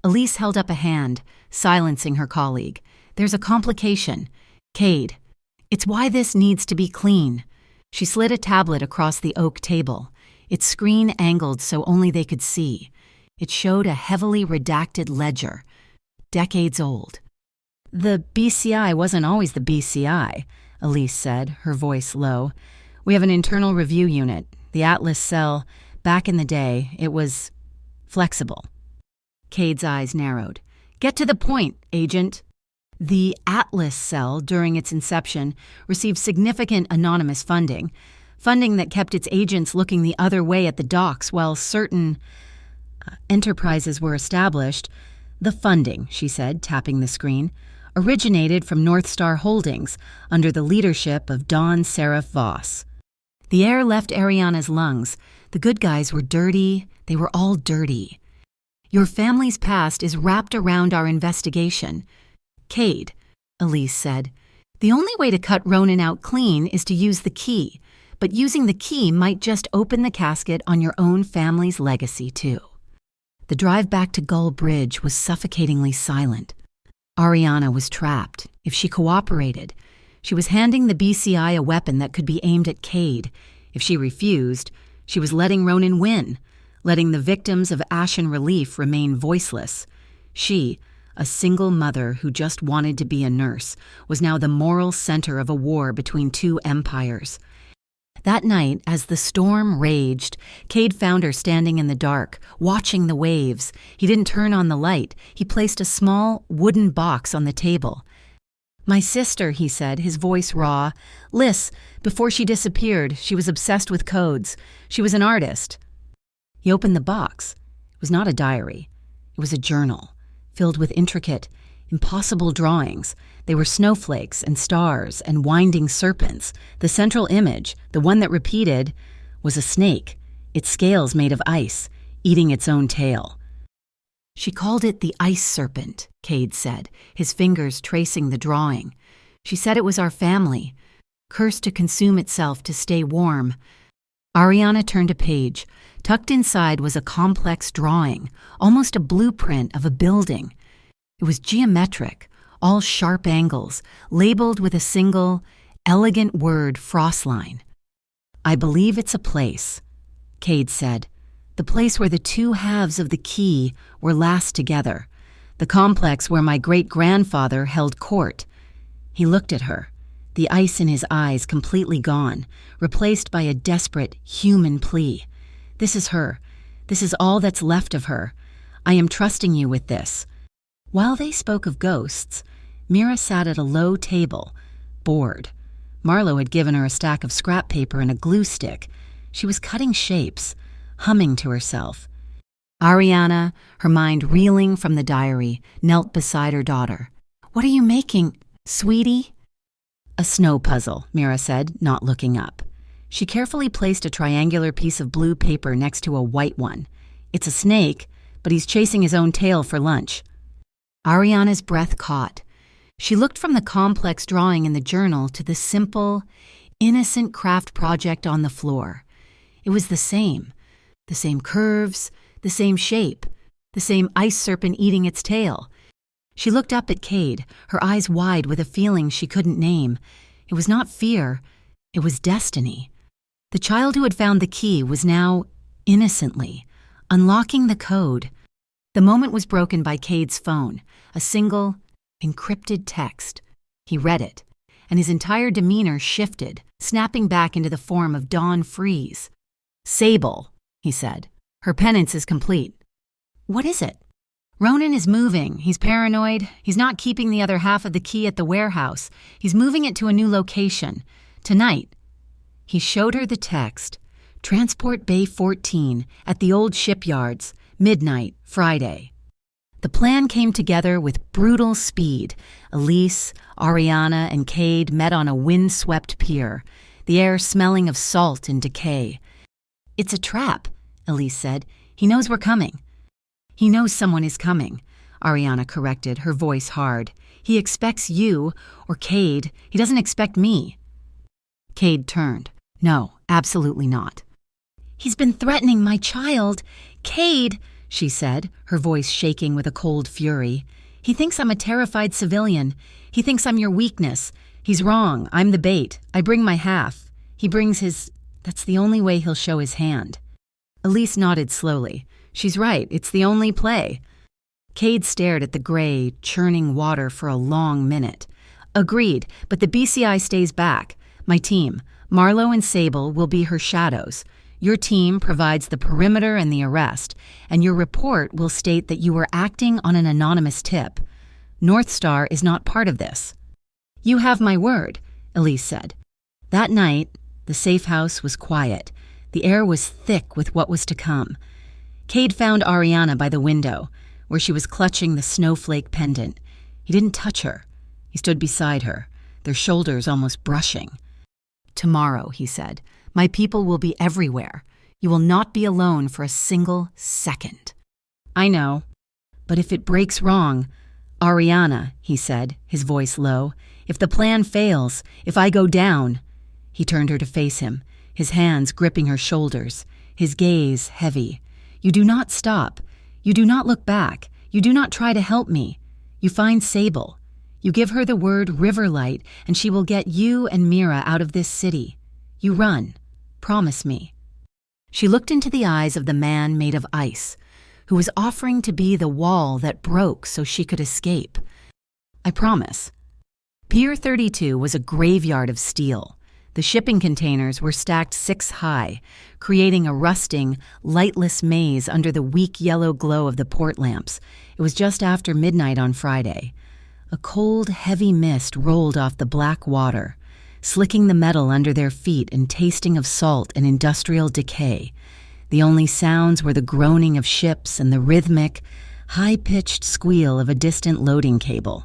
Elise held up a hand, silencing her colleague. "There's a complication. Cade, it's why this needs to be clean." She slid a tablet across the oak table, its screen angled so only they could see. It showed a heavily redacted ledger, decades old. "The BCI wasn't always the BCI," Elise said, her voice low. "We have an internal review unit, the Atlas cell. Back in the day, it was flexible." Cade's eyes narrowed. Get to the point, Agent. The Atlas cell, during its inception, received significant anonymous funding that kept its agents looking the other way at the docks while certain enterprises were established. The funding, she said, tapping the screen, originated from North Star Holdings under the leadership of Don Seraph Voss. The air left Ariana's lungs. The good guys were dirty. They were all dirty. Your family's past is wrapped around our investigation. Cade, Elise said, the only way to cut Ronan out clean is to use the key, but using the key might just open the casket on your own family's legacy, too. The drive back to Gull Bridge was suffocatingly silent. Ariana was trapped. If she cooperated, she was handing the BCI a weapon that could be aimed at Cade. If she refused, she was letting Ronan win, letting the victims of Ashen Relief remain voiceless. She, a single mother who just wanted to be a nurse, was now the moral center of a war between two empires. That night, as the storm raged, Cade found her standing in the dark, watching the waves. He didn't turn on the light. He placed a small wooden box on the table. My sister, he said, his voice raw. Liz, before she disappeared, she was obsessed with codes. She was an artist. He opened the box. It was not a diary. It was a journal, filled with intricate, impossible drawings. They were snowflakes and stars and winding serpents. The central image, the one that repeated, was a snake, its scales made of ice, eating its own tail. She called it the ice serpent, Cade said, his fingers tracing the drawing. She said it was our family, cursed to consume itself to stay warm. Ariana turned a page. Tucked inside was a complex drawing, almost a blueprint of a building. It was geometric, all sharp angles, labeled with a single, elegant word frostline. I believe it's a place, Cade said. The place where the two halves of the key were last together. The complex where my great-grandfather held court. He looked at her, the ice in his eyes completely gone, replaced by a desperate, human plea. This is her. This is all that's left of her. I am trusting you with this. While they spoke of ghosts, Mira sat at a low table, bored. Marlowe had given her a stack of scrap paper and a glue stick. She was cutting shapes, humming to herself. Ariana, her mind reeling from the diary, knelt beside her daughter. What are you making, sweetie? A snow puzzle, Mira said, not looking up. She carefully placed a triangular piece of blue paper next to a white one. It's a snake, but he's chasing his own tail for lunch. Ariana's breath caught. She looked from the complex drawing in the journal to the simple, innocent craft project on the floor. It was the same curves, the same shape, the same ice serpent eating its tail. She looked up at Cade, her eyes wide with a feeling she couldn't name. It was not fear, it was destiny. The child who had found the key was now, innocently, unlocking the code. The moment was broken by Cade's phone, a single, encrypted text. He read it, and his entire demeanor shifted, snapping back into the form of Dawn Freeze. Sable, he said. Her penance is complete. What is it? Ronan is moving. He's paranoid. He's not keeping the other half of the key at the warehouse. He's moving it to a new location. Tonight. He showed her the text. Transport Bay 14, at the old shipyards, midnight, Friday. The plan came together with brutal speed. Elise, Ariana, and Cade met on a wind-swept pier, the air smelling of salt and decay. It's a trap, Elise said. He knows we're coming. He knows someone is coming, Ariana corrected, her voice hard. He expects you, or Cade. He doesn't expect me. Cade turned. No, absolutely not. He's been threatening my child. Cade, she said, her voice shaking with a cold fury. He thinks I'm a terrified civilian. He thinks I'm your weakness. He's wrong. I'm the bait. I bring my half. He brings his... That's the only way he'll show his hand. Elise nodded slowly. She's right. It's the only play. Cade stared at the gray, churning water for a long minute. Agreed, but the BCI stays back. My team, Marlowe and Sable, will be her shadows. Your team provides the perimeter and the arrest, and your report will state that you were acting on an anonymous tip. North Star is not part of this." "You have my word," Elise said. That night, the safe house was quiet. The air was thick with what was to come. Cade found Ariana by the window, where she was clutching the snowflake pendant. He didn't touch her. He stood beside her, their shoulders almost brushing. "Tomorrow," he said, "my people will be everywhere. You will not be alone for a single second." "I know, but if it breaks wrong—" "Ariana," he said, his voice low, "if the plan fails, if I go down—" He turned her to face him, his hands gripping her shoulders, his gaze heavy. "You do not stop. You do not look back. You do not try to help me. You find Sable. You give her the word Riverlight, and she will get you and Mira out of this city. You run. Promise me." She looked into the eyes of the man made of ice, who was offering to be the wall that broke so she could escape. "I promise." Pier 32 was a graveyard of steel. The shipping containers were stacked 6 high, creating a rusting, lightless maze under the weak yellow glow of the port lamps. It was just after midnight on Friday. A cold, heavy mist rolled off the black water, slicking the metal under their feet and tasting of salt and industrial decay. The only sounds were the groaning of ships and the rhythmic, high-pitched squeal of a distant loading cable.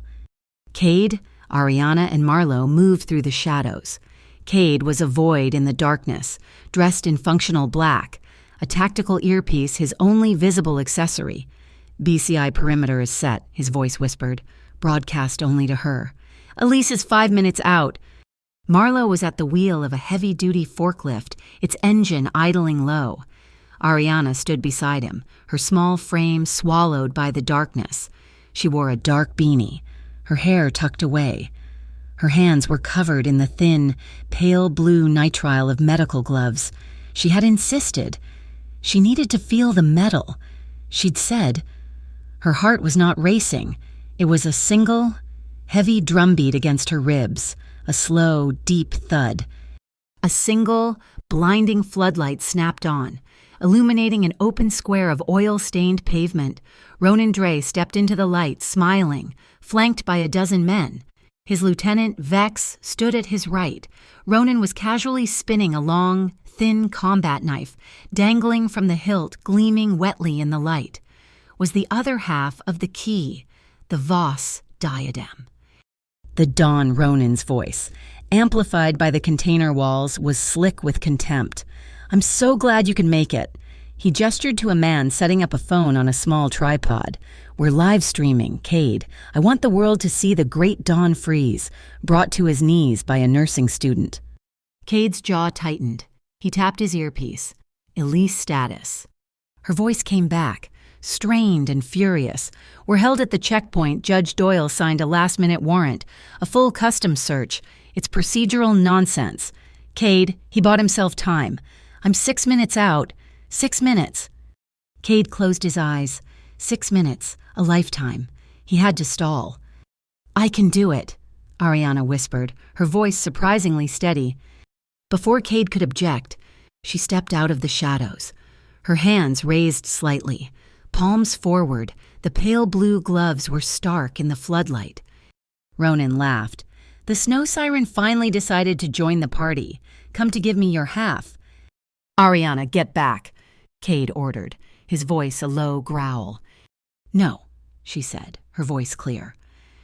Cade, Ariana, and Marlowe moved through the shadows. Cade was a void in the darkness, dressed in functional black, a tactical earpiece his only visible accessory. "BCI perimeter is set," his voice whispered, broadcast only to her. "Elise is 5 minutes out." Marlowe was at the wheel of a heavy-duty forklift, its engine idling low. Ariana stood beside him, her small frame swallowed by the darkness. She wore a dark beanie, her hair tucked away. Her hands were covered in the thin, pale blue nitrile of medical gloves. She had insisted. She needed to feel the metal. She'd said. Her heart was not racing. It was a single, heavy drumbeat against her ribs, a slow, deep thud. A single, blinding floodlight snapped on, illuminating an open square of oil-stained pavement. Ronan Dre stepped into the light, smiling, flanked by a dozen men. His lieutenant, Vex, stood at his right. Ronan was casually spinning a long, thin combat knife, dangling from the hilt, gleaming wetly in the light. Was the other half of the key, the Voss diadem. The Don Ronan's voice, amplified by the container walls, was slick with contempt. "I'm so glad you can make it." He gestured to a man setting up a phone on a small tripod. "We're live streaming, Cade. I want the world to see the great Don freeze, brought to his knees by a nursing student." Cade's jaw tightened. He tapped his earpiece. "Elise status." Her voice came back, strained and furious. "We're held at the checkpoint. Judge Doyle signed a last-minute warrant, a full customs search. It's procedural nonsense. Cade, he bought himself time. I'm 6 minutes out. 6 minutes." Cade closed his eyes. 6 minutes, a lifetime. He had to stall. "I can do it," Ariana whispered, her voice surprisingly steady. Before Cade could object, she stepped out of the shadows. Her hands raised slightly, palms forward. The pale blue gloves were stark in the floodlight. Ronan laughed. "The snow siren finally decided to join the party. Come to give me your half." "Ariana, get back," Cade ordered, his voice a low growl. "No," she said, her voice clear.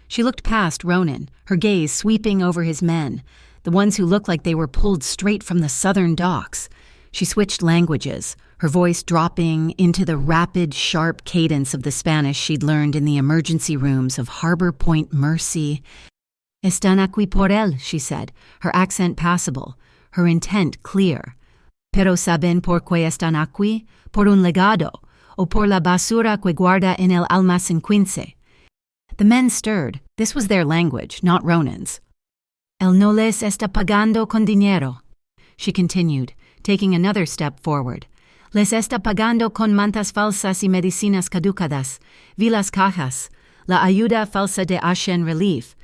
She looked past Ronan, her gaze sweeping over his men, the ones who looked like they were pulled straight from the southern docks. She switched languages, her voice dropping into the rapid, sharp cadence of the Spanish she'd learned in the emergency rooms of Harbor Point Mercy. "Están aquí por él," she said, her accent passable, her intent clear. "Pero saben por qué están aquí? Por un legado, o por la basura que guarda en el almacén 15. The men stirred. This was their language, not Ronan's. "Él no les está pagando con dinero," she continued, taking another step forward. "Les está pagando con mantas falsas y medicinas caducadas, vilas cajas, la ayuda falsa de Ashen Relief.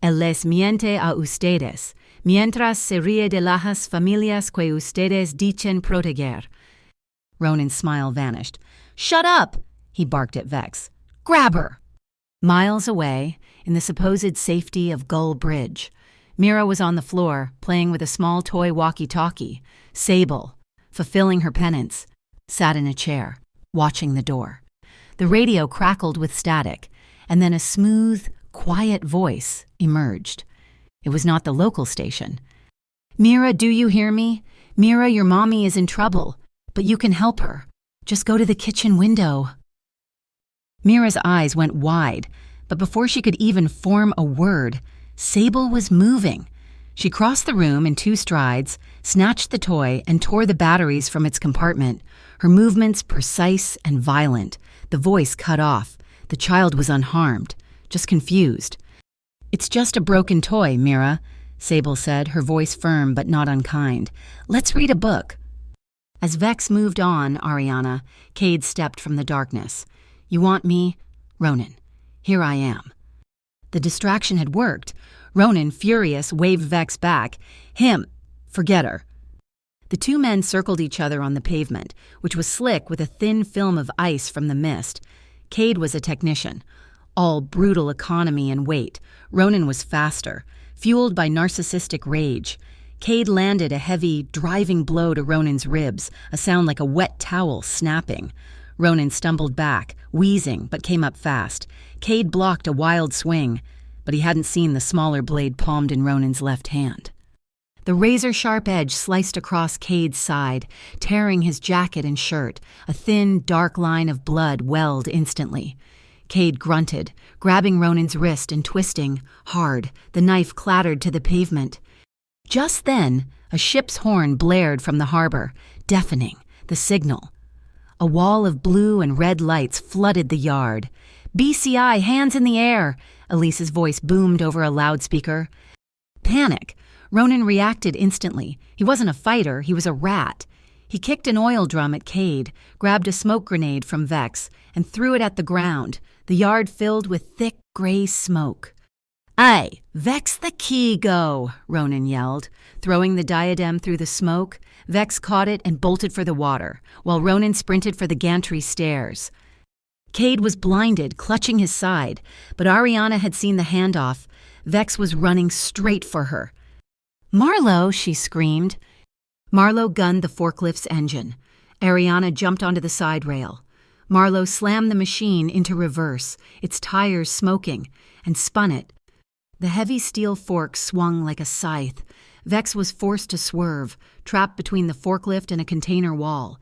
Él les miente a ustedes, mientras se ríe de las familias que ustedes dicen proteger. Ronan's smile vanished. "Shut up!" he barked at Vex. "Grab her!" Miles away, in the supposed safety of Gull Bridge, Mira was on the floor, playing with a small toy walkie-talkie. Sable, fulfilling her penance, sat in a chair, watching the door. The radio crackled with static, and then a smooth, quiet voice emerged. It was not the local station. "Mira, do you hear me? Mira, your mommy is in trouble, but you can help her. Just go to the kitchen window." Mira's eyes went wide, but before she could even form a word, Sable was moving. She crossed the room in 2 strides, snatched the toy, and tore the batteries from its compartment, her movements precise and violent, the voice cut off. The child was unharmed, just confused. "It's just a broken toy, Mira," Sable said, her voice firm but not unkind. "Let's read a book." As Vex moved on, Ariana, Cade stepped from the darkness. "You want me? Ronan. Here I am." The distraction had worked. Ronan, furious, waved Vex back. "Him. Forget her." The 2 men circled each other on the pavement, which was slick with a thin film of ice from the mist. Cade was a technician. All brutal economy and weight. Ronan was faster, fueled by narcissistic rage. Cade landed a heavy, driving blow to Ronan's ribs, a sound like a wet towel snapping. Ronan stumbled back, wheezing, but came up fast. Cade blocked a wild swing, but he hadn't seen the smaller blade palmed in Ronan's left hand. The razor-sharp edge sliced across Cade's side, tearing his jacket and shirt. A thin, dark line of blood welled instantly. Cade grunted, grabbing Ronan's wrist and twisting. Hard, the knife clattered to the pavement. Just then, a ship's horn blared from the harbor, deafening, the signal. A wall of blue and red lights flooded the yard. "BCI, hands in the air!" Elise's voice boomed over a loudspeaker. Panic. Ronan reacted instantly. He wasn't a fighter, he was a rat. He kicked an oil drum at Cade, grabbed a smoke grenade from Vex, and threw it at the ground, the yard filled with thick gray smoke. "Aye, Vex the key go," Ronan yelled. Throwing the diadem through the smoke, Vex caught it and bolted for the water, while Ronan sprinted for the gantry stairs. Cade was blinded, clutching his side, but Ariana had seen the handoff. Vex was running straight for her. "Marlowe!" she screamed. Marlowe gunned the forklift's engine. Ariana jumped onto the side rail. Marlowe slammed the machine into reverse, its tires smoking, and spun it. The heavy steel fork swung like a scythe. Vex was forced to swerve, trapped between the forklift and a container wall.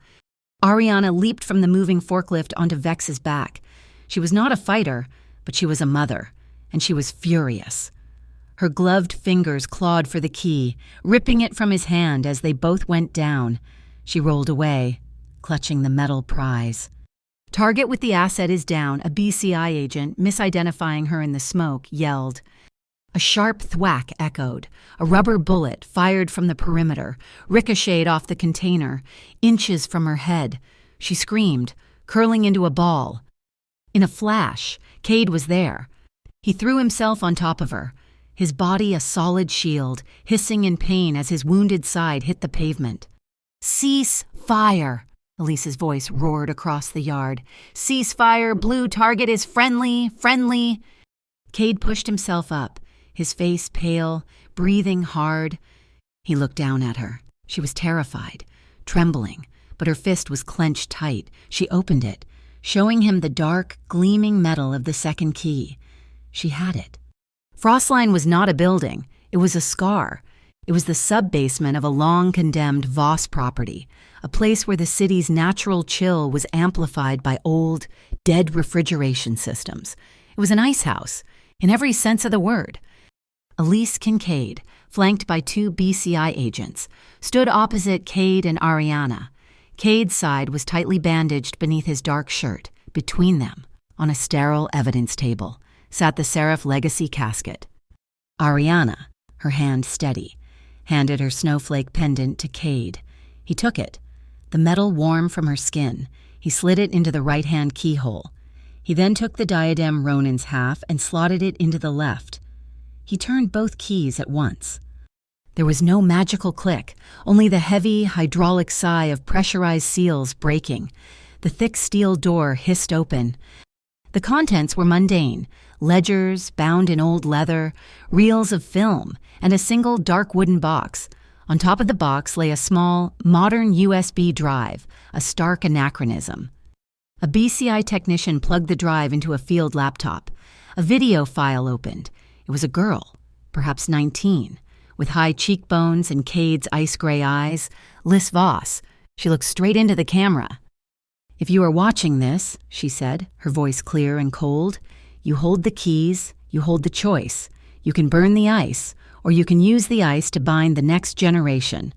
Ariana leaped from the moving forklift onto Vex's back. She was not a fighter, but she was a mother, and she was furious. Her gloved fingers clawed for the key, ripping it from his hand as they both went down. She rolled away, clutching the metal prize. "Target with the asset is down," a BCI agent, misidentifying her in the smoke, yelled. A sharp thwack echoed. A rubber bullet, fired from the perimeter, ricocheted off the container, inches from her head. She screamed, curling into a ball. In a flash, Cade was there. He threw himself on top of her, his body a solid shield, hissing in pain as his wounded side hit the pavement. "Cease fire!" Elise's voice roared across the yard. "Cease fire! Blue target is friendly! Friendly!" Cade pushed himself up, his face pale, breathing hard. He looked down at her. She was terrified, trembling, but her fist was clenched tight. She opened it, showing him the dark, gleaming metal of the second key. She had it. Frostline was not a building. It was a scar. It was the sub-basement of a long-condemned Voss property, a place where the city's natural chill was amplified by old, dead refrigeration systems. It was an ice house, in every sense of the word. Elise Kincaid, flanked by 2 BCI agents, stood opposite Cade and Ariana. Cade's side was tightly bandaged beneath his dark shirt. Between them, on a sterile evidence table, sat the Seraph Legacy casket. Ariana, her hand steady, handed her snowflake pendant to Cade. He took it, the metal warm from her skin. He slid it into the right-hand keyhole. He then took the diadem Ronan's half and slotted it into the left. He turned both keys at once. There was no magical click, only the heavy, hydraulic sigh of pressurized seals breaking. The thick steel door hissed open. The contents were mundane: ledgers bound in old leather, reels of film, and a single dark wooden box. On top of the box lay a small, modern USB drive, a stark anachronism. A BCI technician plugged the drive into a field laptop. A video file opened. It was a girl, perhaps 19, with high cheekbones and Cade's ice-gray eyes. Liz Voss. She looked straight into the camera. "If you are watching this," she said, her voice clear and cold, "you hold the keys, you hold the choice. You can burn the ice, or you can use the ice to bind the next generation."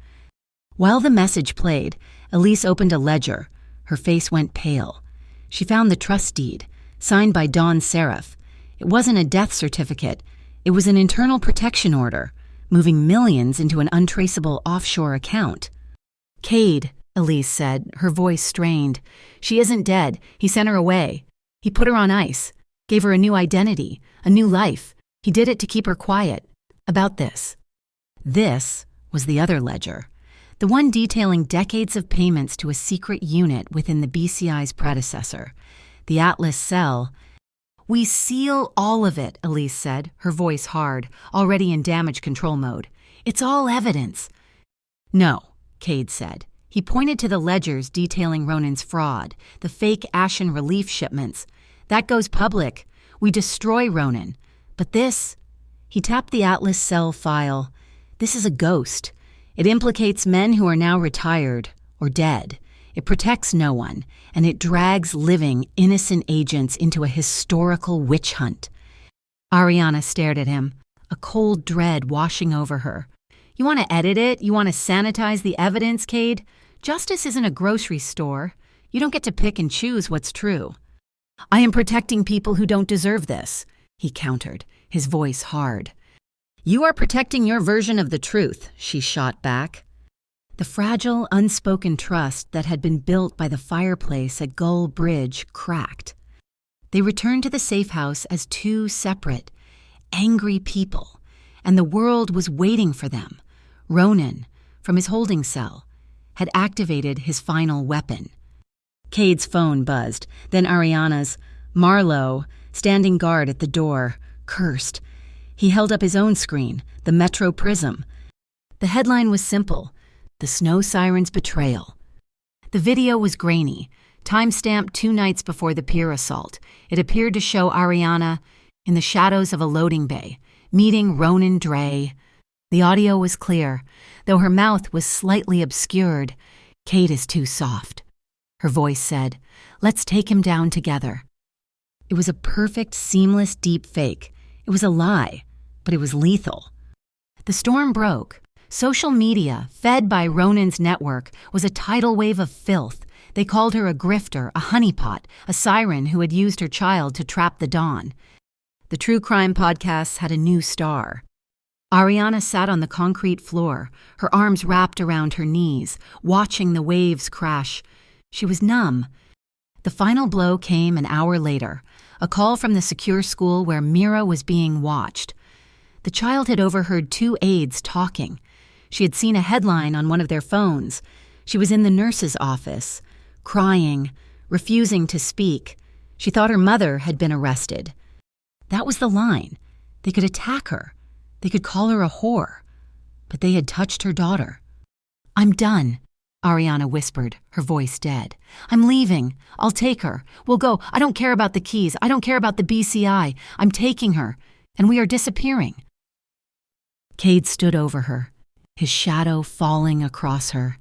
While the message played, Elise opened a ledger. Her face went pale. She found the trust deed, signed by Dawn Seraph. It wasn't a death certificate. It was an internal protection order, moving millions into an untraceable offshore account. "Cade," Elise said, her voice strained. "She isn't dead. He sent her away. He put her on ice, gave her a new identity, a new life. He did it to keep her quiet about this." This was the other ledger, the one detailing decades of payments to a secret unit within the BCI's predecessor, the Atlas Cell. "We seal all of it," Elise said, her voice hard, already in damage control mode. "It's all evidence." "No," Cade said. He pointed to the ledgers detailing Ronan's fraud, the fake Ashen relief shipments. "That goes public. We destroy Ronan. But this..." He tapped the Atlas Cell file. "This is a ghost. It implicates men who are now retired or dead. It protects no one, and it drags living, innocent agents into a historical witch hunt." Ariana stared at him, a cold dread washing over her. "You want to edit it? You want to sanitize the evidence, Cade? Justice isn't a grocery store. You don't get to pick and choose what's true." "I am protecting people who don't deserve this," he countered, his voice hard. "You are protecting your version of the truth," she shot back. The fragile, unspoken trust that had been built by the fireplace at Gull Bridge cracked. They returned to the safe house as two separate, angry people, and the world was waiting for them. Ronan, from his holding cell, had activated his final weapon. Cade's phone buzzed, then Ariana's. Marlowe, standing guard at the door, cursed. He held up his own screen, the Metro Prism. The headline was simple: "The Snow Siren's Betrayal." The video was grainy, time-stamped 2 nights before the pier assault. It appeared to show Ariana in the shadows of a loading bay, meeting Ronan Dre. The audio was clear, though her mouth was slightly obscured. "Cade is too soft," her voice said. "Let's take him down together." It was a perfect, seamless deep fake. It was a lie, but it was lethal. The storm broke. Social media, fed by Ronan's network, was a tidal wave of filth. They called her a grifter, a honeypot, a siren who had used her child to trap the dawn. The true crime podcasts had a new star. Ariana sat on the concrete floor, her arms wrapped around her knees, watching the waves crash. She was numb. The final blow came an hour later, a call from the secure school where Mira was being watched. The child had overheard 2 aides talking. She had seen a headline on one of their phones. She was in the nurse's office, crying, refusing to speak. She thought her mother had been arrested. That was the line. They could attack her. They could call her a whore. But they had touched her daughter. "I'm done," Ariana whispered, her voice dead. "I'm leaving. I'll take her. We'll go. I don't care about the keys. I don't care about the BCI. I'm taking her. And we are disappearing." Cade stood over her, his shadow falling across her.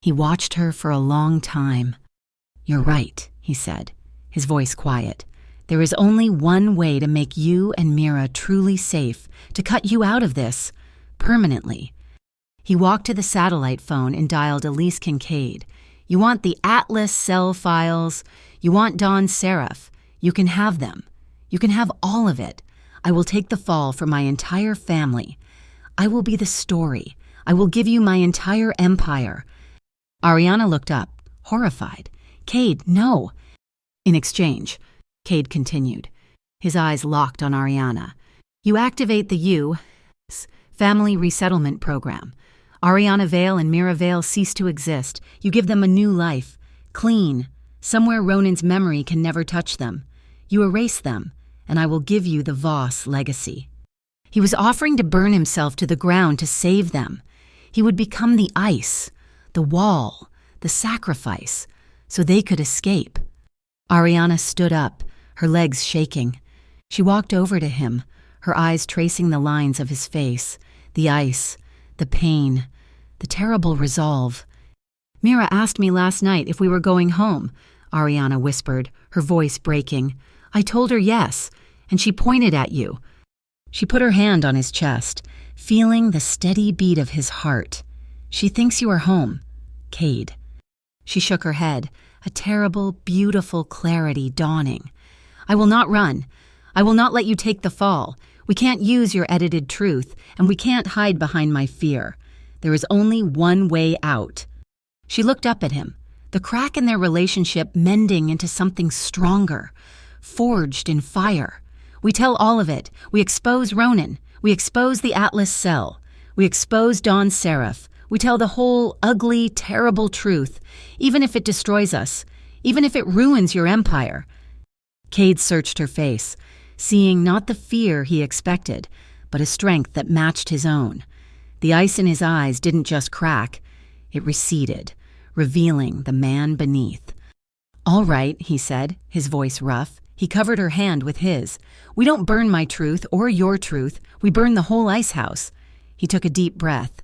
He watched her for a long time. "You're right," he said, his voice quiet. "There is only one way to make you and Mira truly safe, to cut you out of this, permanently." He walked to the satellite phone and dialed Elise Kincaid. "You want the Atlas Cell files? You want Dawn Seraph? You can have them. You can have all of it. I will take the fall for my entire family. I will be the story. I will give you my entire empire." Ariana looked up, horrified. "Cade, no." "In exchange," Cade continued, his eyes locked on Ariana, "you activate the Family resettlement program. Ariana Vale and Mira Vale cease to exist. You give them a new life. Clean. Somewhere Ronan's memory can never touch them. You erase them, and I will give you the Voss legacy. He was offering to burn himself to the ground to save them. He would become the ice, the wall, the sacrifice, so they could escape. Ariana stood up, her legs shaking. She walked over to him, her eyes tracing the lines of his face, the ice, the pain, the terrible resolve. Mira asked me last night if we were going home, Ariana whispered, her voice breaking. I told her yes, and she pointed at you. She put her hand on his chest, feeling the steady beat of his heart. She thinks you are home, Cade. She shook her head, a terrible, beautiful clarity dawning. I will not run. I will not let you take the fall. We can't use your edited truth, and we can't hide behind my fear. There is only one way out. She looked up at him, the crack in their relationship mending into something stronger, forged in fire. We tell all of it. We expose Ronan. We expose the Atlas cell. We expose Don Seraph. We tell the whole ugly, terrible truth, even if it destroys us, even if it ruins your empire. Cade searched her face, seeing not the fear he expected, but a strength that matched his own. The ice in his eyes didn't just crack, it receded, revealing the man beneath. All right, he said, his voice rough. He covered her hand with his. We don't burn my truth or your truth. We burn the whole ice house. He took a deep breath.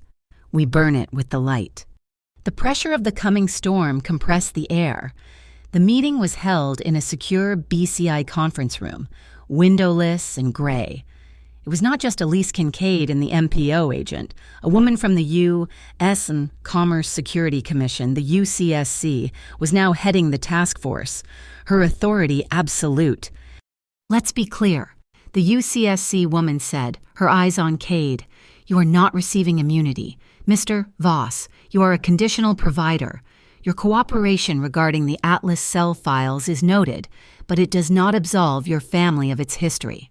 We burn it with the light. The pressure of the coming storm compressed the air. The meeting was held in a secure BCI conference room, windowless and gray. It was not just Elise Kincaid and the MPO agent. A woman from the U.S. and Commerce Security Commission, the UCSC, was now heading the task force, her authority absolute. Let's be clear, the UCSC woman said, her eyes on Cade. You are not receiving immunity. Mr. Voss, you are a conditional provider. Your cooperation regarding the Atlas cell files is noted, but it does not absolve your family of its history.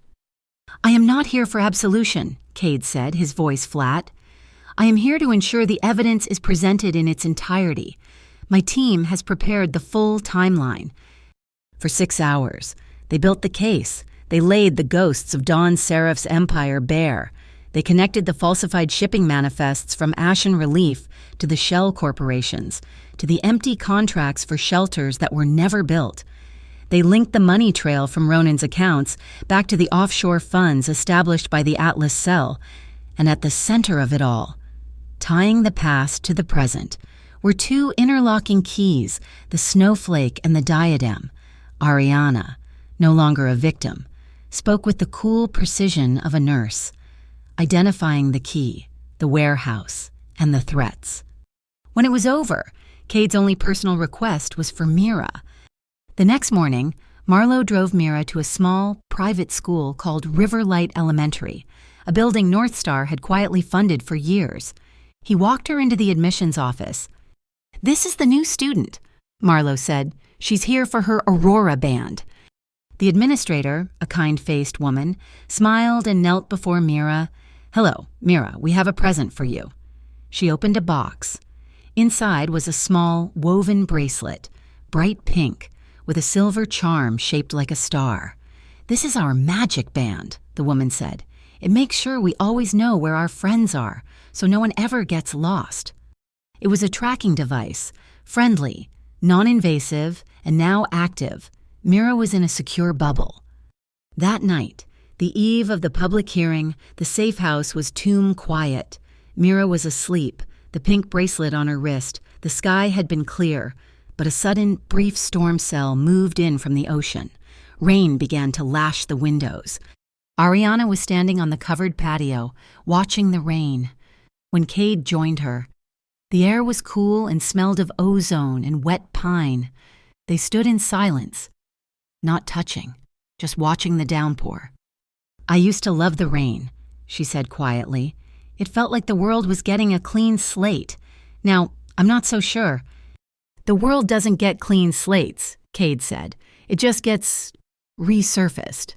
I am not here for absolution, Cade said, his voice flat. I am here to ensure the evidence is presented in its entirety. My team has prepared the full timeline. For 6 hours, they built the case. They laid the ghosts of Don Seraph's empire bare. They connected the falsified shipping manifests from Ashen Relief to the shell corporations, to the empty contracts for shelters that were never built. They linked the money trail from Ronan's accounts back to the offshore funds established by the Atlas cell, and at the center of it all, tying the past to the present, were two interlocking keys, the snowflake and the diadem. Ariana, no longer a victim, spoke with the cool precision of a nurse, identifying the key, the warehouse, and the threats. When it was over, Cade's only personal request was for Mira. The next morning, Marlowe drove Mira to a small, private school called Riverlight Elementary, a building North Star had quietly funded for years. He walked her into the admissions office. This is the new student, Marlowe said. She's here for her Aurora band. The administrator, a kind-faced woman, smiled and knelt before Mira. Hello, Mira, we have a present for you. She opened a box. Inside was a small, woven bracelet, bright pink, with a silver charm shaped like a star. This is our magic band, the woman said. It makes sure we always know where our friends are, so no one ever gets lost. It was a tracking device, friendly, non-invasive, and now active. Mira was in a secure bubble. That night, the eve of the public hearing, the safe house was tomb quiet. Mira was asleep, the pink bracelet on her wrist. The sky had been clear, but a sudden, brief storm cell moved in from the ocean. Rain began to lash the windows. Ariana was standing on the covered patio, watching the rain, when Cade joined her. The air was cool and smelled of ozone and wet pine. They stood in silence, not touching, just watching the downpour. I used to love the rain, she said quietly. It felt like the world was getting a clean slate. Now, I'm not so sure. The world doesn't get clean slates, Cade said. It just gets resurfaced.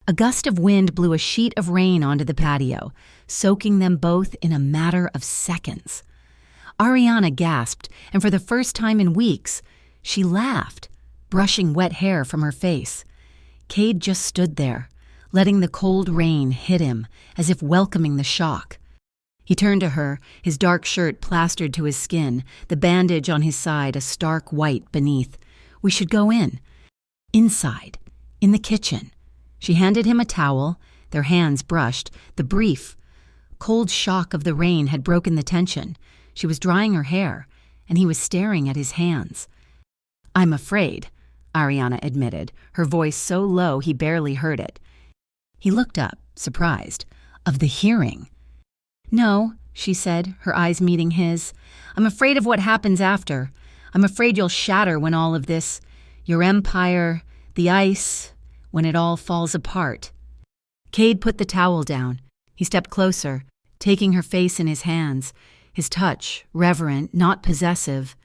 A gust of wind blew a sheet of rain onto the patio, soaking them both in a matter of seconds. Ariana gasped, and for the first time in weeks, she laughed, brushing wet hair from her face. Cade just stood there, letting the cold rain hit him as if welcoming the shock. He turned to her, his dark shirt plastered to his skin, the bandage on his side a stark white beneath. "We should go in." "Inside. In the kitchen." She handed him a towel, their hands brushed, the brief. Cold shock of the rain had broken the tension. She was drying her hair, and he was staring at his hands. "I'm afraid," Ariana admitted, her voice so low he barely heard it. He looked up, surprised. "Of the hearing." "No," she said, her eyes meeting his. "I'm afraid of what happens after. I'm afraid you'll shatter when all of this, your empire, the ice, when it all falls apart." Cade put the towel down. He stepped closer, taking her face in his hands, his touch reverent, not possessive.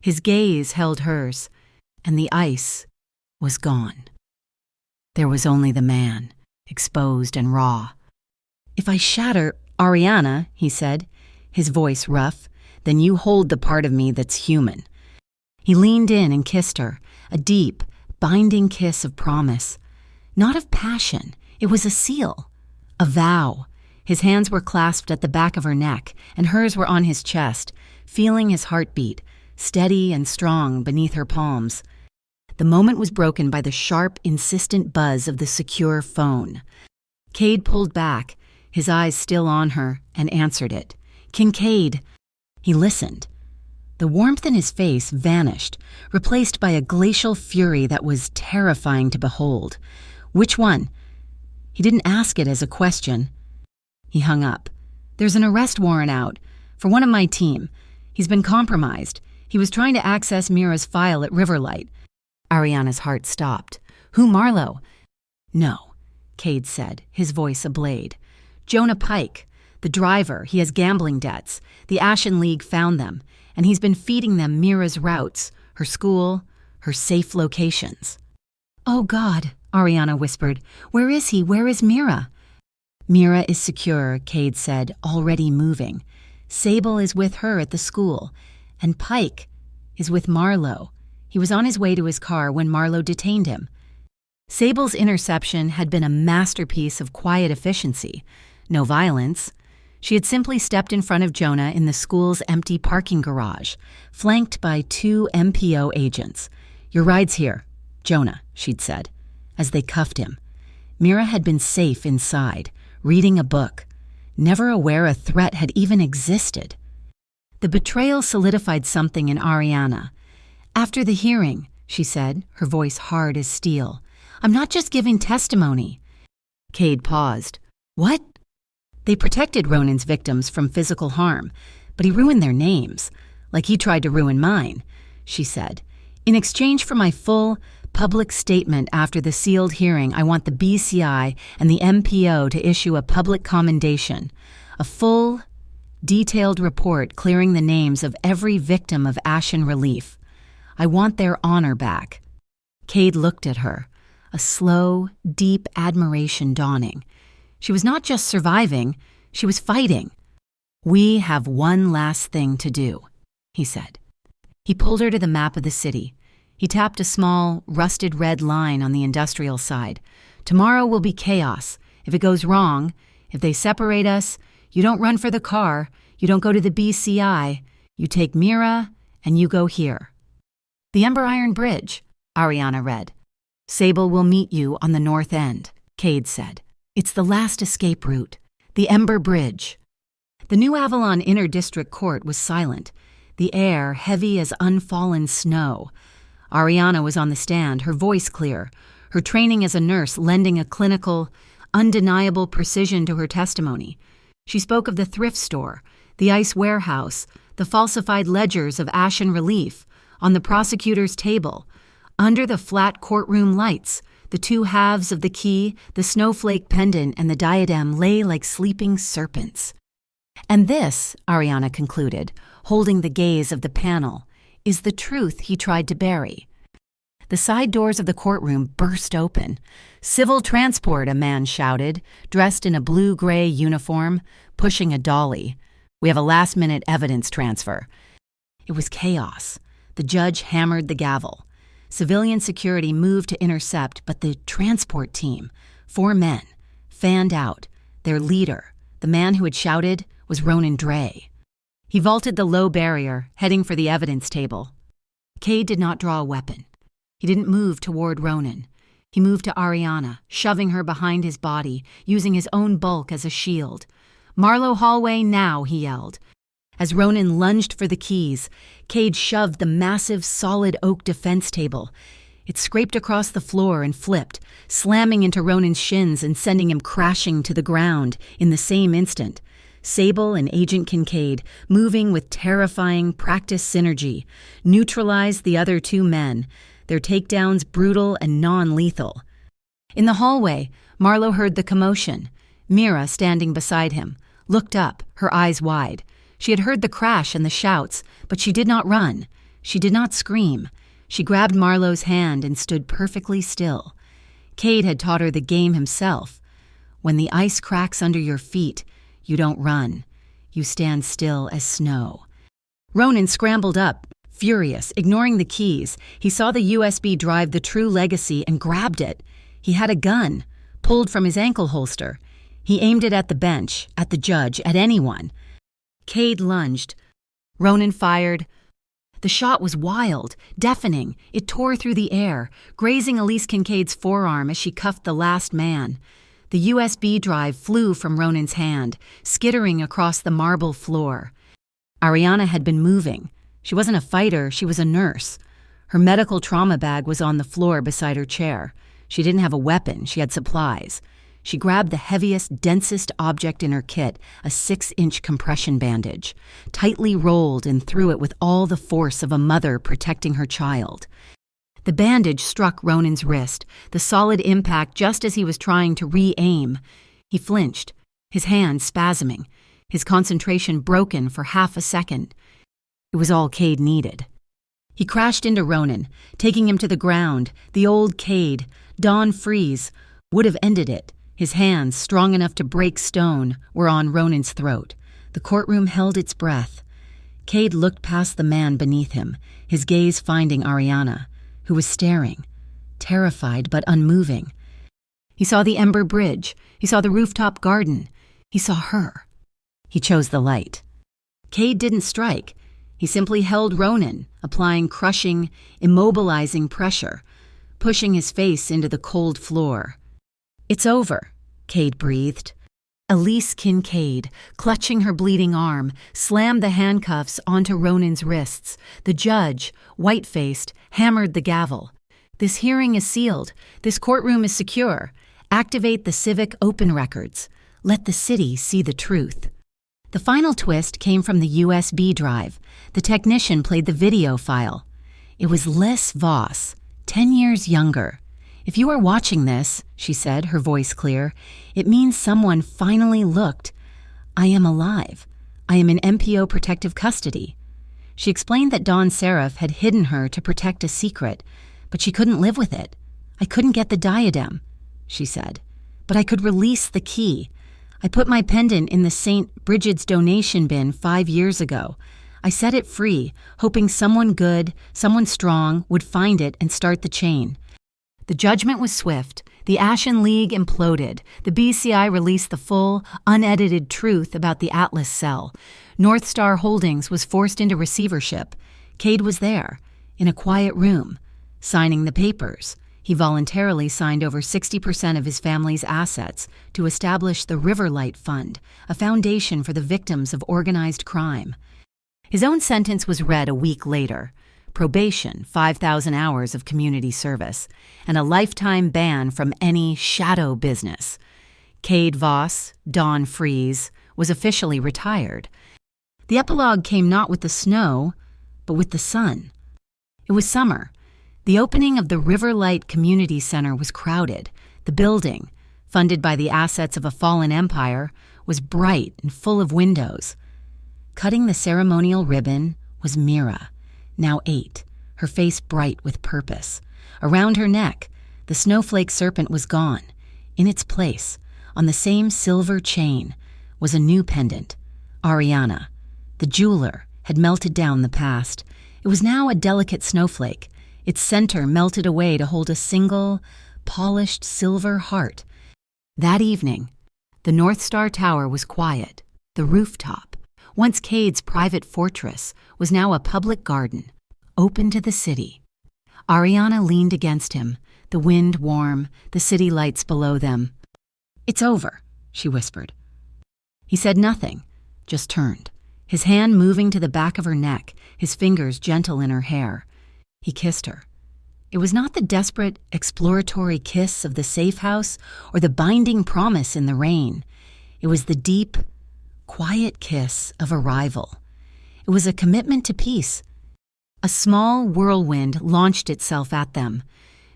His gaze held hers, and the ice was gone. There was only the man, exposed and raw. "If I shatter, Ariana," he said, his voice rough, "then you hold the part of me that's human." He leaned in and kissed her, a deep, binding kiss of promise. Not of passion, it was a seal, a vow. His hands were clasped at the back of her neck, and hers were on his chest, feeling his heartbeat, steady and strong beneath her palms. The moment was broken by the sharp, insistent buzz of the secure phone. Cade pulled back, his eyes still on her, and answered it. "Kincaid." He listened. The warmth in his face vanished, replaced by a glacial fury that was terrifying to behold. "Which one?" He didn't ask it as a question. He hung up. "There's an arrest warrant out for one of my team. He's been compromised. He was trying to access Mira's file at Riverlight." Ariana's heart stopped. "Who, Marlowe?" "No," Cade said, his voice a blade. "Jonah Pike, the driver. He has gambling debts. The Ashen League found them, and he's been feeding them Mira's routes, her school, her safe locations." "Oh, God," Ariana whispered. "Where is he? Where is Mira?" "Mira is secure," Cade said, already moving. "Sable is with her at the school, and Pike is with Marlowe. He was on his way to his car when Marlowe detained him." Sable's interception had been a masterpiece of quiet efficiency. No violence. She had simply stepped in front of Jonah in the school's empty parking garage, flanked by 2 MPO agents. "Your ride's here, Jonah," she'd said, as they cuffed him. Mira had been safe inside, reading a book, never aware a threat had even existed. The betrayal solidified something in Ariana. "After the hearing," she said, her voice hard as steel, "I'm not just giving testimony." Cade paused. "What?" "They protected Ronan's victims from physical harm, but he ruined their names, like he tried to ruin mine," she said. "In exchange for my full, public statement after the sealed hearing, I want the BCI and the MPO to issue a public commendation, a full, detailed report clearing the names of every victim of Ashen Relief. I want their honor back." Cade looked at her, a slow, deep admiration dawning. She was not just surviving, she was fighting. "We have one last thing to do," he said. He pulled her to the map of the city. He tapped a small, rusted red line on the industrial side. "Tomorrow will be chaos. If it goes wrong, if they separate us, you don't run for the car, you don't go to the BCI, you take Mira, and you go here." "The Ember Iron Bridge," Ariana read. "Sable will meet you on the north end," Cade said. "It's the last escape route. The Ember Bridge." The New Avalon Inner District Court was silent, the air heavy as unfallen snow. Ariana was on the stand, her voice clear, her training as a nurse lending a clinical, undeniable precision to her testimony. She spoke of the thrift store, the ice warehouse, the falsified ledgers of Ashen Relief, on the prosecutor's table, under the flat courtroom lights. The 2 halves of the key, the snowflake pendant, and the diadem lay like sleeping serpents. "And this," Ariana concluded, holding the gaze of the panel, "is the truth he tried to bury. the side doors of the courtroom burst open. "Civil transport," a man shouted, dressed in a blue-gray uniform, pushing a dolly. "We have a last-minute evidence transfer." It was chaos. The judge hammered the gavel. Civilian security moved to intercept, but the transport team, 4 men, fanned out. Their leader, the man who had shouted, was Ronan Dre. He vaulted the low barrier, heading for the evidence table. Cade did not draw a weapon. He didn't move toward Ronan. He moved to Ariana, shoving her behind his body, using his own bulk as a shield. "Marlowe hallway now," he yelled. As Ronan lunged for the keys, Cade shoved the massive, solid oak defense table. It scraped across the floor and flipped, slamming into Ronan's shins and sending him crashing to the ground in the same instant. Sable and Agent Kincaid, moving with terrifying practice synergy, neutralized the other 2 men, their takedowns brutal and non-lethal. In the hallway, Marlowe heard the commotion. Mira, standing beside him, looked up, her eyes wide. She had heard the crash and the shouts, but she did not run. She did not scream. She grabbed Marlowe's hand and stood perfectly still. Cade had taught her the game himself. When the ice cracks under your feet, you don't run. You stand still as snow. Ronan scrambled up, furious, ignoring the keys. He saw the USB drive, the True Legacy, and grabbed it. He had a gun, pulled from his ankle holster. He aimed it at the bench, at the judge, at anyone. Cade lunged. Ronan fired. The shot was wild, deafening. It tore through the air, grazing Elise Kincaid's forearm as she cuffed the last man. The USB drive flew from Ronan's hand, skittering across the marble floor. Ariana had been moving. She wasn't a fighter, she was a nurse. Her medical trauma bag was on the floor beside her chair. She didn't have a weapon, she had supplies. She grabbed the heaviest, densest object in her kit, a 6-inch compression bandage, tightly rolled and threw it with all the force of a mother protecting her child. The bandage struck Ronan's wrist, the solid impact just as he was trying to re-aim. He flinched, his hand spasming, his concentration broken for half a second. It was all Cade needed. He crashed into Ronan, taking him to the ground. The old Cade, Don Freeze, would have ended it. His hands, strong enough to break stone, were on Ronan's throat. The courtroom held its breath. Cade looked past the man beneath him, his gaze finding Ariana, who was staring, terrified but unmoving. He saw the ember bridge. He saw the rooftop garden. He saw her. He chose the light. Cade didn't strike. He simply held Ronan, applying crushing, immobilizing pressure, pushing his face into the cold floor. "It's over," Cade breathed. Elise Kincaid, clutching her bleeding arm, slammed the handcuffs onto Ronan's wrists. The judge, white-faced, hammered the gavel. "This hearing is sealed. This courtroom is secure. Activate the civic open records. Let the city see the truth." The final twist came from the USB drive. The technician played the video file. It was Liz Voss, 10 years younger. "If you are watching this," she said, her voice clear, "it means someone finally looked. I am alive. I am in MPO protective custody." She explained that Don Seraph had hidden her to protect a secret, but she couldn't live with it. "I couldn't get the diadem," she said, "but I could release the key. I put my pendant in the St. Bridget's donation bin 5 years ago. I set it free, hoping someone good, someone strong, would find it and start the chain." The judgment was swift. The Ashen League imploded. The BCI released the full, unedited truth about the Atlas cell. North Star Holdings was forced into receivership. Cade was there, in a quiet room, signing the papers. He voluntarily signed over 60% of his family's assets to establish the Riverlight Fund, a foundation for the victims of organized crime. His own sentence was read a week later. Probation, 5,000 hours of community service, and a lifetime ban from any shadow business. Cade Voss, Don Freeze, was officially retired. The epilogue came not with the snow, but with the sun. It was summer. The opening of the Riverlight Community Center was crowded. The building, funded by the assets of a fallen empire, was bright and full of windows. Cutting the ceremonial ribbon was Mira, now 8, her face bright with purpose. Around her neck, the snowflake serpent was gone. In its place, on the same silver chain, was a new pendant. Ariana, the jeweler, had melted down the past. It was now a delicate snowflake, its center melted away to hold a single, polished silver heart. That evening, the North Star Tower was quiet. The rooftop, once Cade's private fortress, was now a public garden, open to the city. Ariana leaned against him, the wind warm, the city lights below them. "It's over," she whispered. He said nothing, just turned, his hand moving to the back of her neck, his fingers gentle in her hair. He kissed her. It was not the desperate, exploratory kiss of the safe house or the binding promise in the rain. It was the deep, quiet kiss of arrival. It was a commitment to peace. A small whirlwind launched itself at them.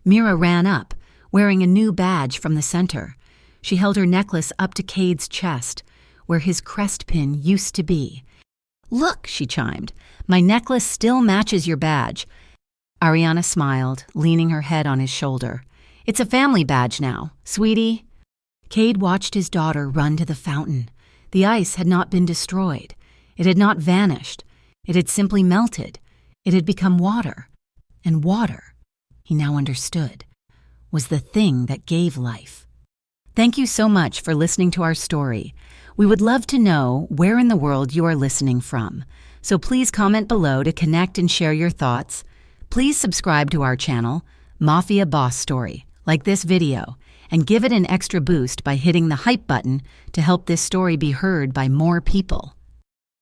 Mira ran up, wearing a new badge from the center. She held her necklace up to Cade's chest, where his crest pin used to be. "Look," she chimed, "my necklace still matches your badge." Ariana smiled, leaning her head on his shoulder. "It's a family badge now, sweetie." Cade watched his daughter run to the fountain. The ice had not been destroyed. It had not vanished. It had simply melted. It had become water. And water, he now understood, was the thing that gave life. Thank you so much for listening to our story. We would love to know where in the world you are listening from. So please comment below to connect and share your thoughts. Please subscribe to our channel, Mafia Boss Story, like this video, and give it an extra boost by hitting the hype button to help this story be heard by more people.